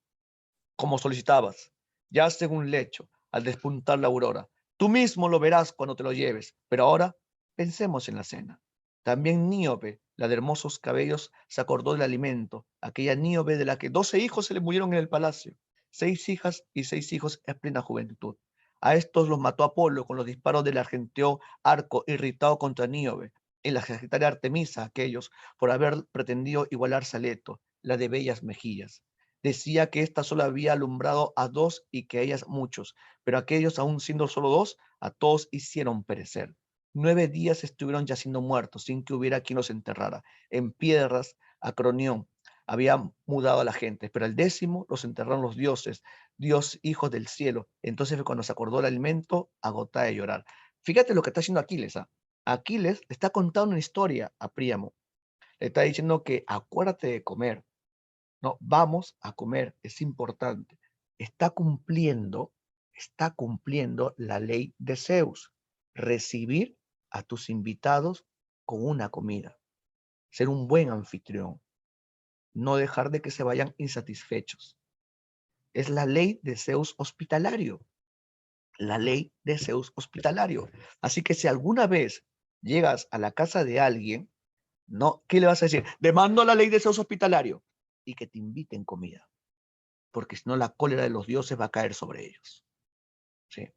como solicitabas. Yace en un lecho al despuntar la aurora. Tú mismo lo verás cuando te lo lleves, pero ahora Pensemos en la cena. También Níobe, la de hermosos cabellos, se acordó del alimento, aquella Níobe de la que 12 hijos se le murieron en el palacio, 6 hijas y 6 hijos en plena juventud. A estos los mató Apolo con los disparos del argenteo arco irritado contra Níobe, y la Sagitaria Artemisa, aquellos, por haber pretendido igualarse a Leto, la de bellas mejillas. Decía que ésta solo había alumbrado a 2 y que a ellas muchos, pero aquellos, aún siendo solo 2, a todos hicieron perecer. 9 días estuvieron yaciendo muertos, sin que hubiera quien los enterrara. En piedras, Acronión había mudado a la gente, pero al 10º los enterraron los dioses, Dios, hijos del cielo. Entonces fue cuando se acordó el alimento, agotada de llorar. Fíjate lo que está haciendo Aquiles. Aquiles le está contando una historia a Príamo. Le está diciendo que acuérdate de comer. No, vamos a comer, es importante. Está cumpliendo la ley de Zeus. Recibir a tus invitados con una comida. Ser un buen anfitrión. No dejar de que se vayan insatisfechos. Es la ley de Zeus hospitalario. La ley de Zeus hospitalario. Así que si alguna vez llegas a la casa de alguien, no, ¿qué le vas a decir? Demando la ley de Zeus hospitalario y que te inviten comida, porque si no la cólera de los dioses va a caer sobre ellos. ¿Sí?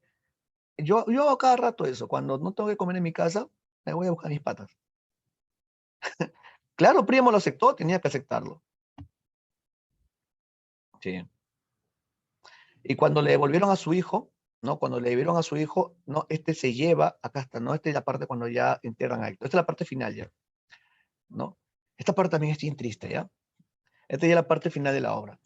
Yo hago cada rato eso. Cuando no tengo que comer en mi casa, me voy a buscar mis patas. Claro, Príamo lo aceptó, tenía que aceptarlo. Sí. Y cuando le devolvieron a su hijo, ¿no? Cuando le dieron a su hijo, ¿no? Este se lleva, acá está, ¿no? Esta es la parte cuando ya enterran a Héctor. Esta es la parte final ya, ¿no? Esta parte también es bien triste, ¿ya? Esta ya es la parte final de la obra.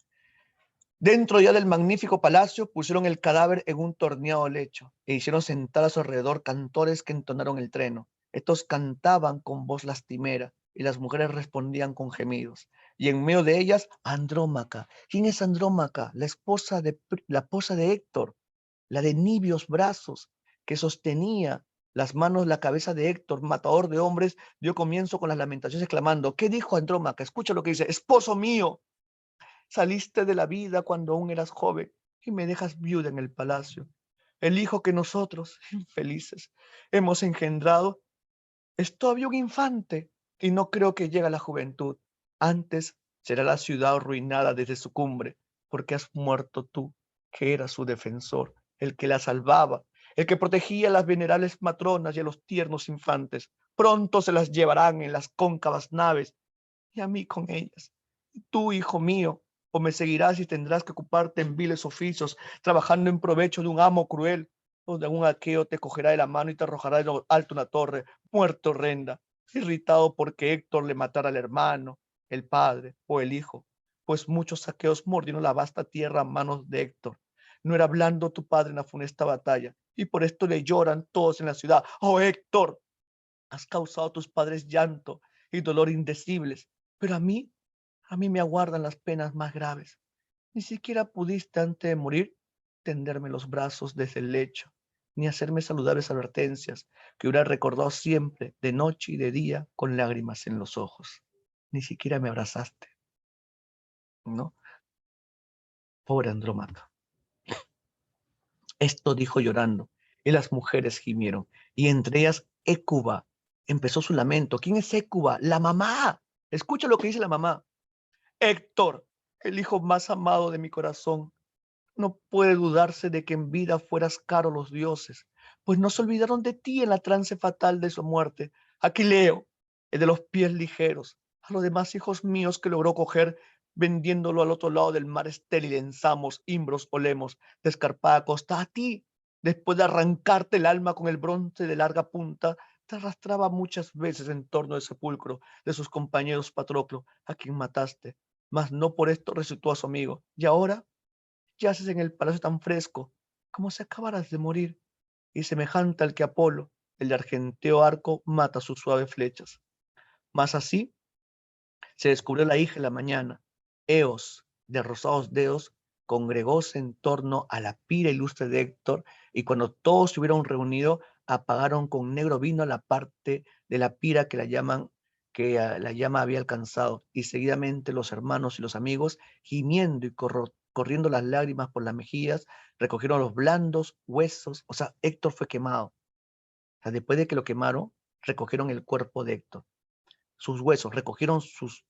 Dentro ya del magnífico palacio pusieron el cadáver en un torneado lecho e hicieron sentar a su alrededor cantores que entonaron el treno. Estos cantaban con voz lastimera y las mujeres respondían con gemidos. Y en medio de ellas, Andrómaca. ¿Quién es Andrómaca? La esposa de Héctor, la de nibios brazos, que sostenía las manos, la cabeza de Héctor, matador de hombres, dio comienzo con las lamentaciones exclamando, ¿qué dijo Andrómaca? Escucha lo que dice, esposo mío. Saliste de la vida cuando aún eras joven y me dejas viuda en el palacio. El hijo que nosotros, infelices, hemos engendrado es todavía un infante y no creo que llegue a la juventud. Antes será la ciudad arruinada desde su cumbre, porque has muerto tú, que eras su defensor, el que la salvaba, el que protegía a las venerables matronas y a los tiernos infantes. Pronto se las llevarán en las cóncavas naves y a mí con ellas. Y tú, hijo mío, o me seguirás y tendrás que ocuparte en viles oficios, trabajando en provecho de un amo cruel, donde algún aqueo te cogerá de la mano y te arrojará de lo alto una torre, muerto horrenda, irritado porque Héctor le matara al hermano, el padre o el hijo, pues muchos aqueos mordieron la vasta tierra a manos de Héctor. No era blando tu padre en la funesta batalla, y por esto le lloran todos en la ciudad. Oh Héctor, has causado a tus padres llanto y dolor indecibles, pero a mí me aguardan las penas más graves. Ni siquiera pudiste antes de morir tenderme los brazos desde el lecho, ni hacerme saludables advertencias que hubiera recordado siempre, de noche y de día, con lágrimas en los ojos. Ni siquiera me abrazaste, ¿no? Pobre Andrómaca. Esto dijo llorando, y las mujeres gimieron, y entre ellas Hécuba empezó su lamento. ¿Quién es Hécuba? La mamá. Escucha lo que dice la mamá. Héctor, el hijo más amado de mi corazón, no puede dudarse de que en vida fueras caro a los dioses, pues no se olvidaron de ti en la trance fatal de su muerte. Aquileo, el de los pies ligeros, a los demás hijos míos que logró coger vendiéndolo al otro lado del mar estéril en Samos, Imbros o Lemos, de escarpada costa. A ti, después de arrancarte el alma con el bronce de larga punta, te arrastraba muchas veces en torno del sepulcro de sus compañeros Patroclo, a quien mataste, mas no por esto resucitó a su amigo. Y ahora yaces en el palacio tan fresco, como si acabaras de morir, y semejante al que Apolo, el de argenteo arco, mata sus suaves flechas. Mas así se descubrió la hija en la mañana. Eos, de rosados dedos, congregóse en torno a la pira ilustre de Héctor, y cuando todos se hubieron reunido, apagaron con negro vino la parte de la pira que la llama había alcanzado, y seguidamente los hermanos y los amigos, gimiendo y corriendo las lágrimas por las mejillas, recogieron los blandos huesos. O sea, Héctor fue quemado. O sea, después de que lo quemaron, recogieron el cuerpo de Héctor, sus huesos, recogieron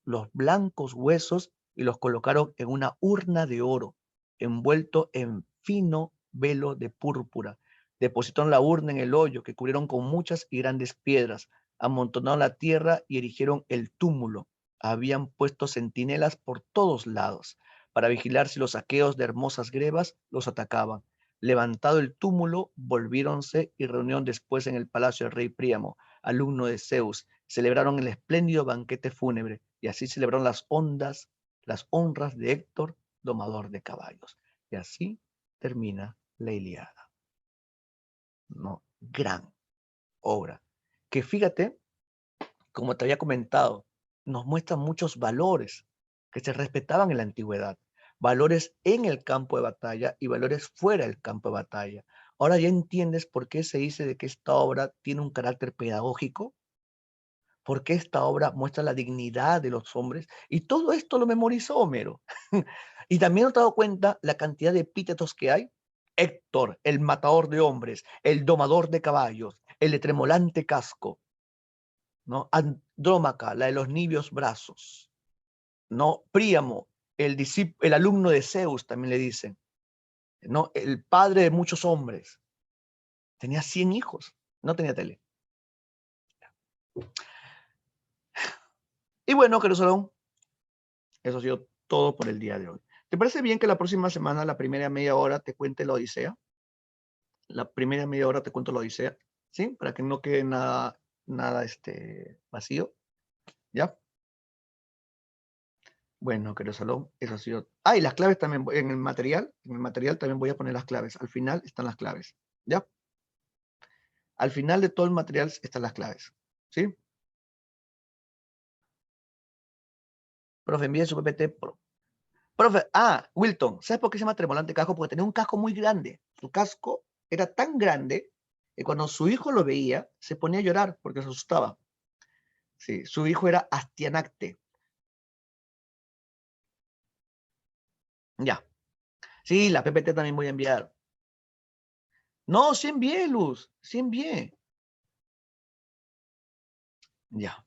los blancos huesos y los colocaron en una urna de oro, envuelto en fino velo de púrpura. Depositaron la urna en el hoyo que cubrieron con muchas y grandes piedras, amontonaron la tierra y erigieron el túmulo. Habían puesto centinelas por todos lados para vigilar si los saqueos de hermosas grebas los atacaban. Levantado el túmulo, volviéronse y reunieron después en el palacio del rey Príamo, alumno de Zeus. Celebraron el espléndido banquete fúnebre y así celebraron las honras de Héctor, domador de caballos. Y así termina la Ilíada. ¿No? Gran obra. Que fíjate, como te había comentado, nos muestra muchos valores que se respetaban en la antigüedad. Valores en el campo de batalla y valores fuera del campo de batalla. Ahora ya entiendes por qué se dice de que esta obra tiene un carácter pedagógico, por qué esta obra muestra la dignidad de los hombres, y todo esto lo memorizó Homero. Y también nos he dado cuenta la cantidad de epítetos que hay. Héctor, el matador de hombres, el domador de caballos, el de tremolante casco, ¿no? Andrómaca, la de los nibios brazos, ¿no? Príamo, el alumno de Zeus, también le dicen, ¿no? El padre de muchos hombres. Tenía 100 hijos, no tenía tele. Y bueno, Querosalón, eso ha sido todo por el día de hoy. ¿Te parece bien que la próxima semana, la primera media hora, te cuente la Odisea? La primera media hora te cuento la Odisea, ¿sí? Para que no quede nada vacío, ¿ya? Bueno, Querosalón, eso ha sido. Ah, y las claves también, en el material también voy a poner las claves. Al final están las claves, ¿ya? Al final de todo el material están las claves, ¿sí? Profe, envíe su PPT. Profe, Wilton, ¿sabes por qué se llama tremolante casco? Porque tenía un casco muy grande. Su casco era tan grande que cuando su hijo lo veía, se ponía a llorar porque se asustaba. Sí, su hijo era Astianacte. Ya. Sí, la PPT también voy a enviar. No, sí envié, Luz. Sí envié. Ya.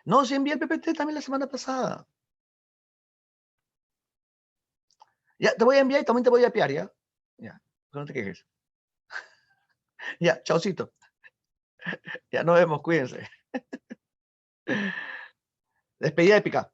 No, sí envié el PPT también la semana pasada. Ya, te voy a enviar y también te voy a apiar, ¿ya? Ya, no te quejes. Ya, chaucito. Ya nos vemos, cuídense. Despedida épica.